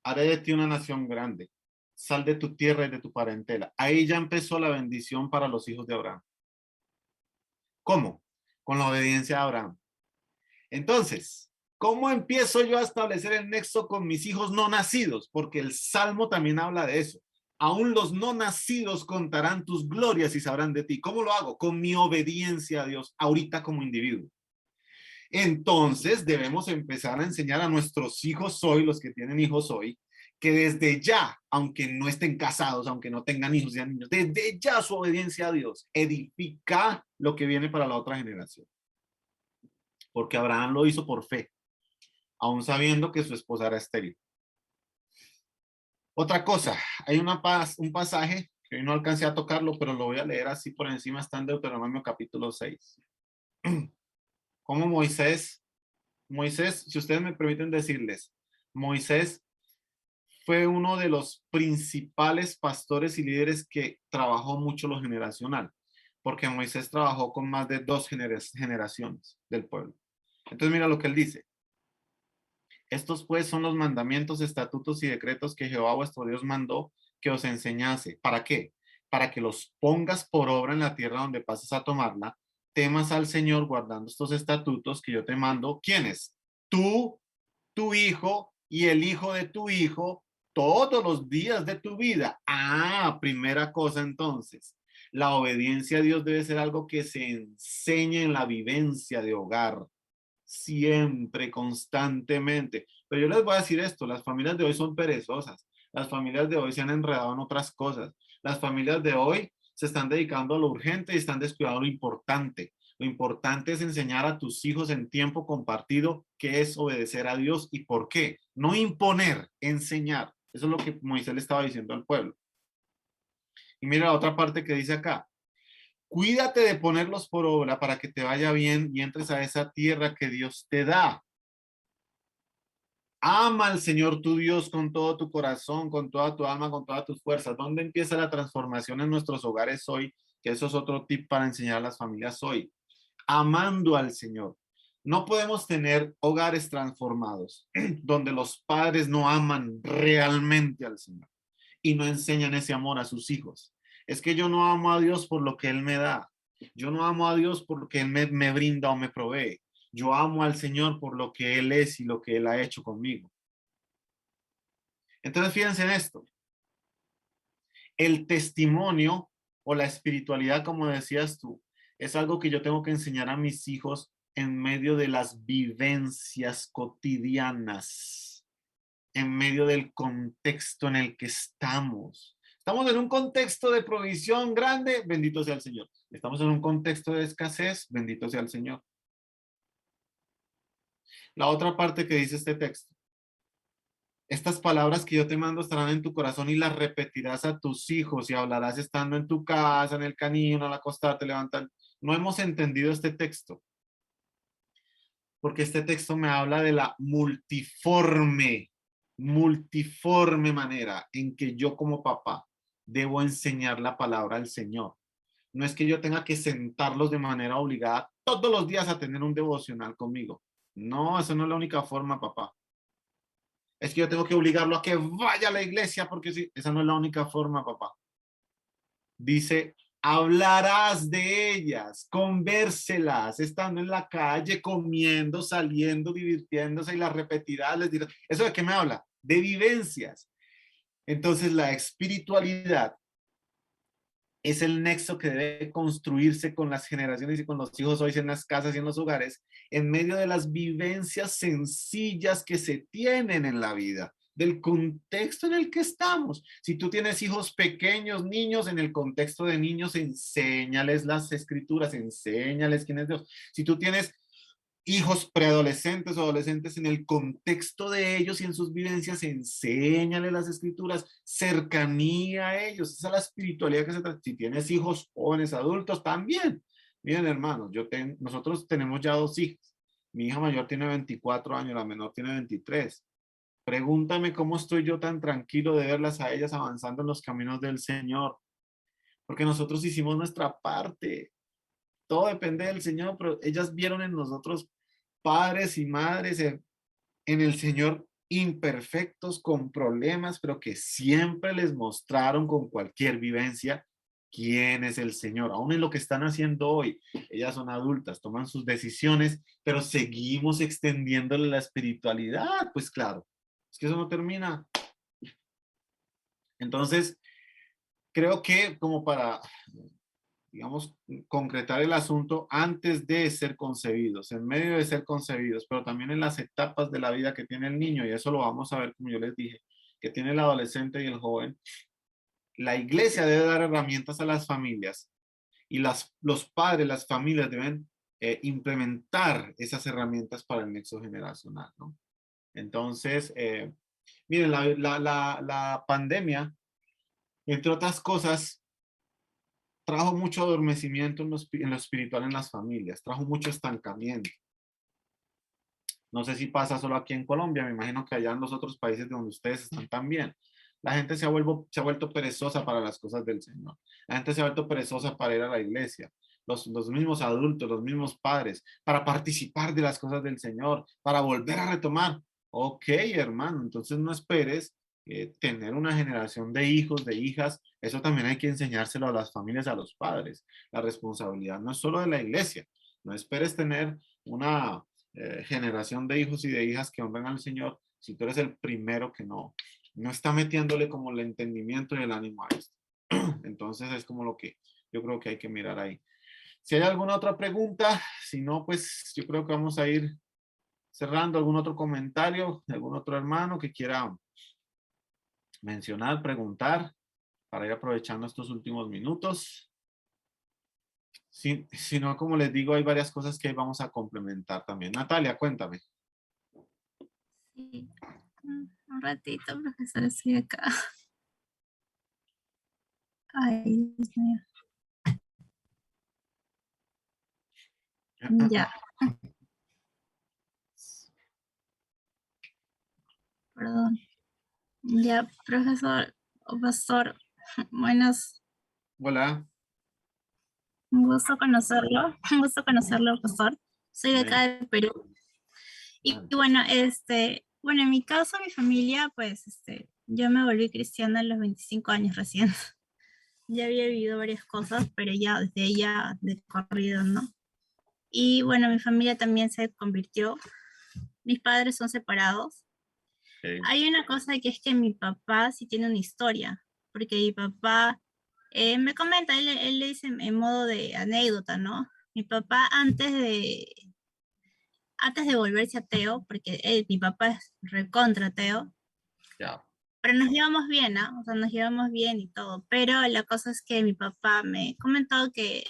haré de ti una nación grande. Sal de tu tierra y de tu parentela. Ahí ya empezó la bendición para los hijos de Abraham. ¿Cómo? Con la obediencia a Abraham. Entonces, ¿cómo empiezo yo a establecer el nexo con mis hijos no nacidos? Porque el Salmo también habla de eso. Aún los no nacidos contarán tus glorias y sabrán de ti. ¿Cómo lo hago? Con mi obediencia a Dios, ahorita como individuo. Entonces, debemos empezar a enseñar a nuestros hijos hoy, los que tienen hijos hoy, que desde ya, aunque no estén casados, aunque no tengan hijos y niños, desde ya su obediencia a Dios edifica lo que viene para la otra generación. Porque Abraham lo hizo por fe, aún sabiendo que su esposa era estéril. Otra cosa, hay un pasaje que hoy no alcancé a tocarlo, pero lo voy a leer así por encima, está en Deuteronomio capítulo 6. Como Moisés, si ustedes me permiten decirles, Moisés fue uno de los principales pastores y líderes que trabajó mucho lo generacional, porque Moisés trabajó con más de 2 generaciones del pueblo. Entonces mira lo que él dice. Estos pues son los mandamientos, estatutos y decretos que Jehová vuestro Dios mandó que os enseñase. ¿Para qué? Para que los pongas por obra en la tierra donde pases a tomarla, temas al Señor guardando estos estatutos que yo te mando. ¿Quiénes? Tú, tu hijo y el hijo de tu hijo, todos los días de tu vida. Primera cosa entonces. La obediencia a Dios debe ser algo que se enseñe en la vivencia de hogar. Siempre, constantemente. Pero yo les voy a decir esto, las familias de hoy son perezosas. Las familias de hoy se han enredado en otras cosas. Las familias de hoy se están dedicando a lo urgente y están descuidando lo importante. Lo importante es enseñar a tus hijos en tiempo compartido qué es obedecer a Dios y por qué. No imponer, enseñar. Eso es lo que Moisés le estaba diciendo al pueblo. Y mira la otra parte que dice acá. Cuídate de ponerlos por obra para que te vaya bien y entres a esa tierra que Dios te da. Ama al Señor tu Dios con todo tu corazón, con toda tu alma, con todas tus fuerzas. ¿Dónde empieza la transformación en nuestros hogares hoy? Que eso es otro tip para enseñar a las familias hoy. Amando al Señor. No podemos tener hogares transformados donde los padres no aman realmente al Señor y no enseñan ese amor a sus hijos. Es que yo no amo a Dios por lo que Él me da. Yo no amo a Dios por lo que Él me brinda o me provee. Yo amo al Señor por lo que Él es y lo que Él ha hecho conmigo. Entonces, fíjense en esto. El testimonio o la espiritualidad, como decías tú, es algo que yo tengo que enseñar a mis hijos en medio de las vivencias cotidianas, en medio del contexto en el que estamos. Estamos en un contexto de provisión grande, bendito sea el Señor. Estamos en un contexto de escasez, bendito sea el Señor. La otra parte que dice este texto. Estas palabras que yo te mando estarán en tu corazón y las repetirás a tus hijos y hablarás estando en tu casa, en el camino, al acostarte, levantar. No hemos entendido este texto. Porque este texto me habla de la multiforme manera en que yo como papá debo enseñar la palabra al Señor. No es que yo tenga que sentarlos de manera obligada todos los días a tener un devocional conmigo. No, esa no es la única forma, papá. Es que yo tengo que obligarlo a que vaya a la iglesia porque sí, esa no es la única forma, papá. Dice, hablarás de ellas, convérselas, estando en la calle, comiendo, saliendo, divirtiéndose y las repetirás, les dirás. ¿Eso de qué me habla? De vivencias. Entonces la espiritualidad es el nexo que debe construirse con las generaciones y con los hijos hoy en las casas y en los hogares, en medio de las vivencias sencillas que se tienen en la vida, del contexto en el que estamos. Si tú tienes hijos pequeños, niños, en el contexto de niños, enséñales las escrituras, enséñales quién es Dios. Si tú tienes hijos preadolescentes o adolescentes, en el contexto de ellos y en sus vivencias, enséñale las escrituras, cercanía a ellos, esa es la espiritualidad que se trata. Si tienes hijos jóvenes, adultos, también. Miren, hermanos, nosotros tenemos ya 2 hijas. Mi hija mayor tiene 24 años, la menor tiene 23. Pregúntame cómo estoy yo tan tranquilo de verlas a ellas avanzando en los caminos del Señor. Porque nosotros hicimos nuestra parte. Todo depende del Señor, pero ellas vieron en nosotros padres y madres en el Señor imperfectos, con problemas, pero que siempre les mostraron con cualquier vivencia quién es el Señor. Aún en lo que están haciendo hoy, ellas son adultas, toman sus decisiones, pero seguimos extendiéndole la espiritualidad. Pues claro, es que eso no termina. Entonces, creo que como para, digamos, concretar el asunto antes de ser concebidos, en medio de ser concebidos, pero también en las etapas de la vida que tiene el niño, y eso lo vamos a ver, como yo les dije, que tiene el adolescente y el joven, la iglesia debe dar herramientas a las familias y los padres, las familias deben implementar esas herramientas para el nexo generacional, ¿no? Entonces, miren, la pandemia, entre otras cosas, trajo mucho adormecimiento en lo espiritual en las familias, trajo mucho estancamiento. No sé si pasa solo aquí en Colombia, me imagino que allá en los otros países donde ustedes están también. La gente se ha vuelto perezosa para las cosas del Señor. La gente se ha vuelto perezosa para ir a la iglesia. Los mismos adultos, los mismos padres, para participar de las cosas del Señor, para volver a retomar. Ok, hermano, entonces no esperes tener una generación de hijos, de hijas. Eso también hay que enseñárselo a las familias, a los padres. La responsabilidad no es solo de la iglesia. No esperes tener una generación de hijos y de hijas que honran al Señor si tú eres el primero que no está metiéndole como el entendimiento y el ánimo a esto. Entonces es como lo que yo creo que hay que mirar ahí. Si hay alguna otra pregunta, si no, pues yo creo que vamos a ir cerrando. ¿Algún otro comentario de algún otro hermano que quiera mencionar, preguntar, para ir aprovechando estos últimos minutos? Si no, como les digo, hay varias cosas que vamos a complementar también. Natalia, cuéntame. Sí. Un ratito, profesor, estoy acá. Ay, Dios mío. Ya. Perdón. Ya, profesor o pastor, buenas, Hola. un gusto conocerlo, pastor. Soy de acá de Perú. Y bueno, bueno, en mi caso, mi familia, pues, yo me volví cristiana a los 25 años recién. Ya había vivido varias cosas, pero ya desde ella de corrido, ¿no? Y bueno, mi familia también se convirtió. Mis padres son separados. Okay. Hay una cosa que es que mi papá sí tiene una historia, porque mi papá me comenta, él le dice en modo de anécdota, ¿no? Mi papá antes de volverse ateo, porque mi papá es recontra ateo, Yeah. pero nos llevamos bien, ¿no? O sea, nos llevamos bien y todo, pero la cosa es que mi papá me comentó que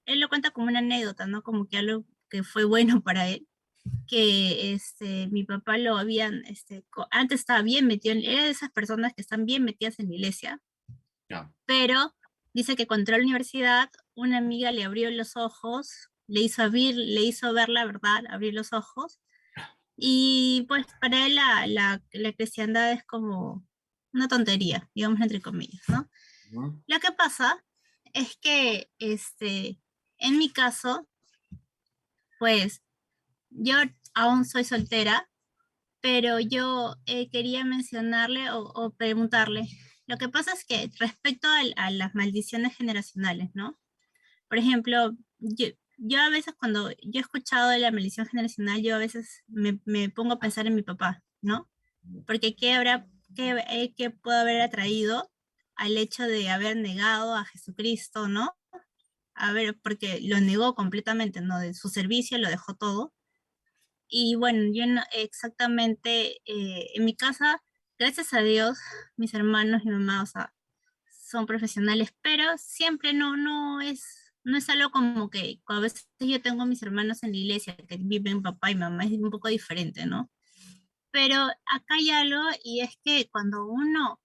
él lo cuenta como una anécdota, ¿no? Como que algo que fue bueno para él, que mi papá lo habían, antes estaba bien metido, era de esas personas que están bien metidas en la iglesia, Yeah. pero dice que cuando entró a la universidad, una amiga le abrió los ojos, le hizo ver la verdad, abrir los ojos, y pues para él la cristiandad es como una tontería, digamos entre comillas, ¿no? Uh-huh. Lo que pasa es que, en mi caso, pues yo aún soy soltera, pero yo quería mencionarle o preguntarle, lo que pasa es que respecto a las maldiciones generacionales, ¿no? Por ejemplo, yo a veces cuando yo he escuchado de la maldición generacional, yo a veces me pongo a pensar en mi papá, ¿no? Porque qué puedo haber atraído al hecho de haber negado a Jesucristo, ¿no? A ver, porque lo negó completamente, ¿no? De su servicio lo dejó todo. Y bueno, yo no, exactamente, en mi casa, gracias a Dios, mis hermanos y mi mamá, o sea, son profesionales, pero siempre no es algo como que a veces yo tengo a mis hermanos en la iglesia que viven papá y mamá, es un poco diferente, ¿no? Pero acá hay algo y es que cuando uno,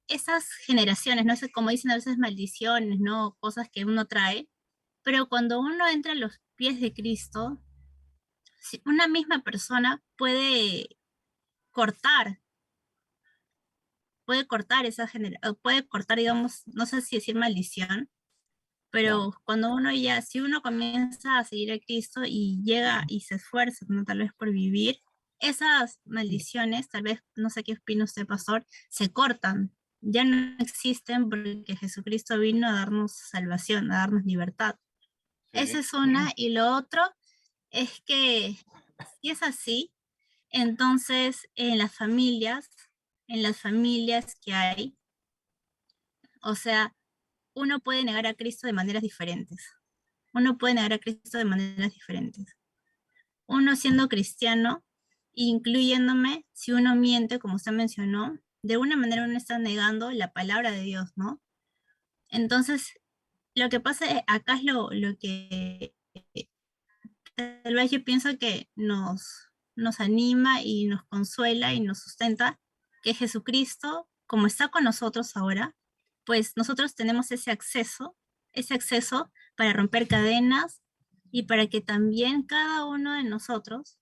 esas generaciones, no sé, como dicen a veces maldiciones, ¿no? Cosas que uno trae, pero cuando uno entra a los pies de Cristo, una misma persona cortar, puede cortar, digamos, no sé si decir maldición, pero cuando uno ya, si uno comienza a seguir a Cristo y llega y se esfuerza, ¿no? Tal vez por vivir, esas maldiciones, tal vez, no sé qué opina usted, pastor, se cortan, ya no existen porque Jesucristo vino a darnos salvación, a darnos libertad. Sí. Esa es una, y lo otro es que si es así, entonces en las familias que hay, o sea, uno puede negar a Cristo de maneras diferentes. Uno puede negar a Cristo de maneras diferentes. Uno siendo cristiano incluyéndome si uno miente, como usted mencionó, de alguna manera uno está negando la palabra de Dios, ¿no? Entonces, lo que pasa acá es lo que tal vez yo pienso que nos anima y nos consuela y nos sustenta, que Jesucristo, como está con nosotros ahora, pues nosotros tenemos ese acceso para romper cadenas y para que también cada uno de nosotros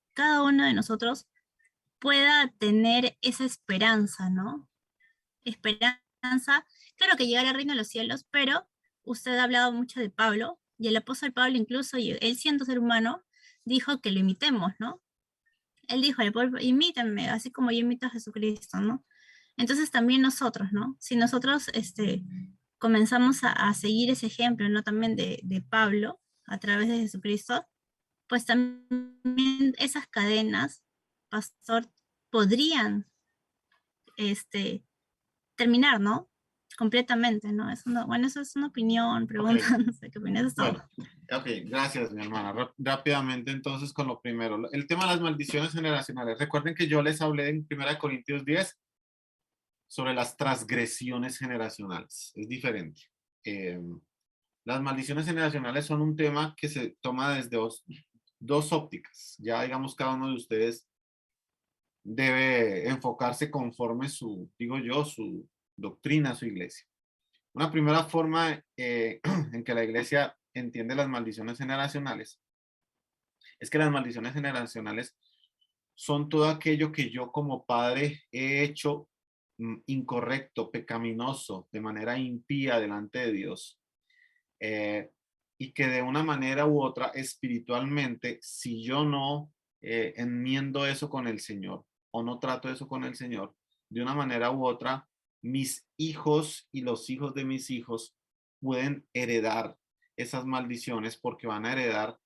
pueda tener esa esperanza, ¿no? Esperanza, claro que llegar al reino de los cielos, pero usted ha hablado mucho de Pablo, y el apóstol Pablo incluso, y él siendo ser humano, dijo que lo imitemos, ¿no? Él dijo, al pueblo, imítenme, así como yo imito a Jesucristo, ¿no? Entonces también nosotros, ¿no? Si nosotros comenzamos a seguir ese ejemplo, ¿no? También de Pablo, a través de Jesucristo, pues también esas cadenas, pastor, podrían terminar, ¿no? Completamente, ¿no? Bueno, eso es una opinión, pregunta, Ok. no sé qué opinas, es todo. Bueno, ok, gracias, mi hermana. Rápidamente, entonces, con lo primero, el tema de las maldiciones generacionales. Recuerden que yo les hablé en 1 Corintios 10 sobre las transgresiones generacionales. Es diferente. Eh, las maldiciones generacionales son un tema que se toma desde dos ópticas. Ya, digamos, cada uno de ustedes debe enfocarse conforme digo yo, su doctrina, su iglesia. Una primera forma en que la iglesia entiende las maldiciones generacionales es que las maldiciones generacionales son todo aquello que yo como padre he hecho incorrecto, pecaminoso, de manera impía delante de Dios. Y que de una manera u otra, espiritualmente, si yo no enmiendo eso con el Señor o no trato eso con el Señor, de una manera u otra, mis hijos y los hijos de mis hijos pueden heredar esas maldiciones porque van a heredar,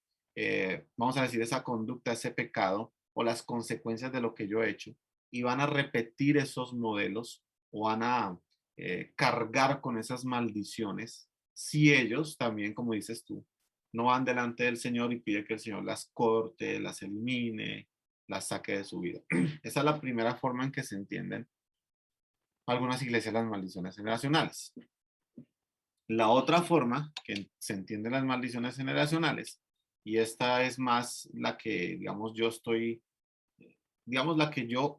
vamos a decir, esa conducta, ese pecado o las consecuencias de lo que yo he hecho y van a repetir esos modelos o van a cargar con esas maldiciones si ellos también, como dices tú, no van delante del Señor y pide que el Señor las corte, las elimine, las saque de su vida. Esa es la primera forma en que se entienden algunas iglesias las maldiciones generacionales. La otra forma que se entienden las maldiciones generacionales, y esta es más la que, digamos, la que yo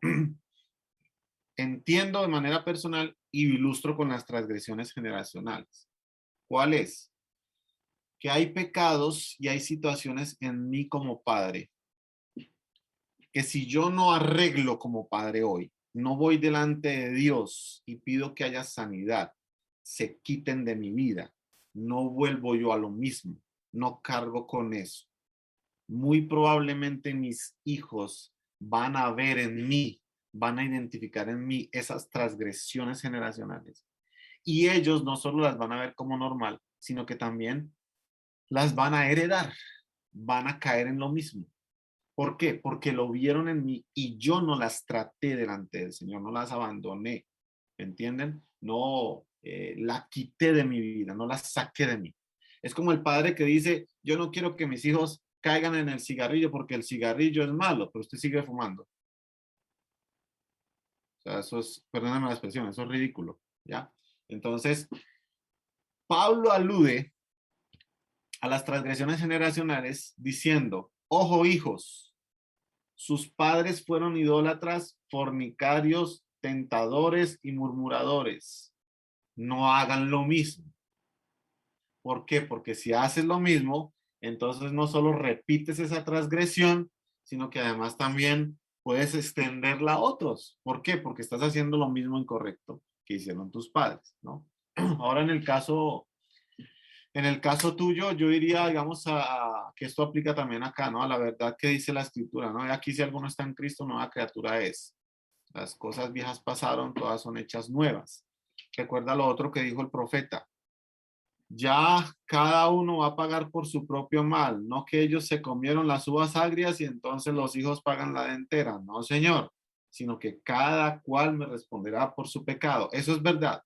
entiendo de manera personal y ilustro con las transgresiones generacionales. ¿Cuál es? Que hay pecados y hay situaciones en mí como padre que si yo no arreglo como padre hoy, no voy delante de Dios y pido que haya sanidad, se quiten de mi vida, no vuelvo yo a lo mismo, no cargo con eso. Muy probablemente mis hijos van a ver en mí, van a identificar en mí esas transgresiones generacionales. Y ellos no solo las van a ver como normal, sino que también las van a heredar, van a caer en lo mismo. ¿Por qué? Porque lo vieron en mí y yo no las traté delante del Señor, no las abandoné, ¿me entienden? No la quité de mi vida, no las saqué de mí. Es como el padre que dice, yo no quiero que mis hijos caigan en el cigarrillo porque el cigarrillo es malo, pero usted sigue fumando. O sea, eso es, perdóname la expresión, eso es ridículo, ¿ya? Entonces, Pablo alude a las transgresiones generacionales diciendo, ojo hijos, sus padres fueron idólatras, fornicarios, tentadores y murmuradores. No hagan lo mismo. ¿Por qué? Porque si haces lo mismo, entonces no solo repites esa transgresión, sino que además también puedes extenderla a otros. ¿Por qué? Porque estás haciendo lo mismo incorrecto que hicieron tus padres, ¿no? Ahora en el caso tuyo, yo diría, digamos, que esto aplica también acá, ¿no? A la verdad que dice la escritura, ¿no? Y aquí si alguno está en Cristo, nueva criatura es. Las cosas viejas pasaron, todas son hechas nuevas. Recuerda lo otro que dijo el profeta. Ya cada uno va a pagar por su propio mal, no que ellos se comieron las uvas agrias y entonces los hijos pagan la dentera. No, Señor, sino que cada cual me responderá por su pecado. Eso es verdad.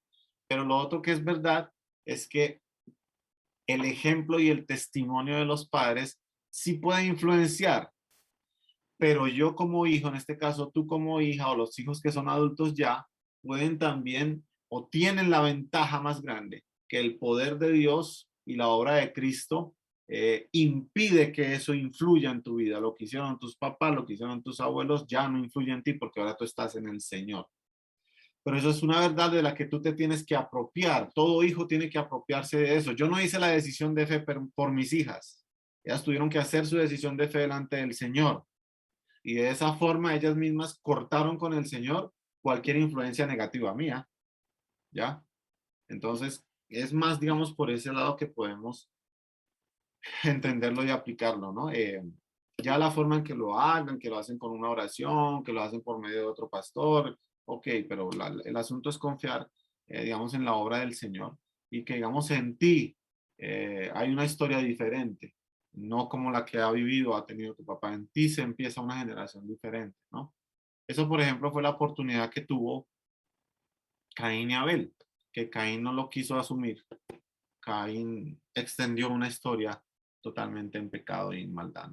Pero lo otro que es verdad es que el ejemplo y el testimonio de los padres sí puede influenciar. pero yo como hijo, en este caso tú como hija o los hijos que son adultos ya, pueden también o tienen la ventaja más grande que el poder de Dios y la obra de Cristo impide que eso influya en tu vida. Lo que hicieron tus papás, lo que hicieron tus abuelos ya no influye en ti porque ahora tú estás en el Señor. Pero eso es una verdad de la que tú te tienes que apropiar. Todo hijo tiene que apropiarse de eso. Yo no hice la decisión de fe por mis hijas. Ellas tuvieron que hacer su decisión de fe delante del Señor. Y de esa forma ellas mismas cortaron con el Señor cualquier influencia negativa mía. ¿Ya? Entonces, es más, digamos, por ese lado que podemos entenderlo y aplicarlo, ¿no? Ya la forma en que lo hagan, que lo hacen con una oración, que lo hacen por medio de otro pastor, ok, pero el asunto es confiar, digamos, en la obra del Señor y que, digamos, en ti hay una historia diferente, no como la que ha vivido, ha tenido tu papá. En ti se empieza una generación diferente, ¿no? Eso, por ejemplo, fue la oportunidad que tuvo Caín y Abel, que Caín no lo quiso asumir. Caín extendió una historia totalmente en pecado y en maldad.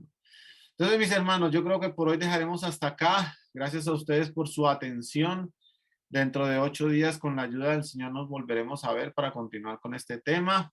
Entonces, mis hermanos, yo creo que por hoy dejaremos hasta acá. Gracias a ustedes por su atención. Dentro de 8 días, con la ayuda del Señor, nos volveremos a ver para continuar con este tema.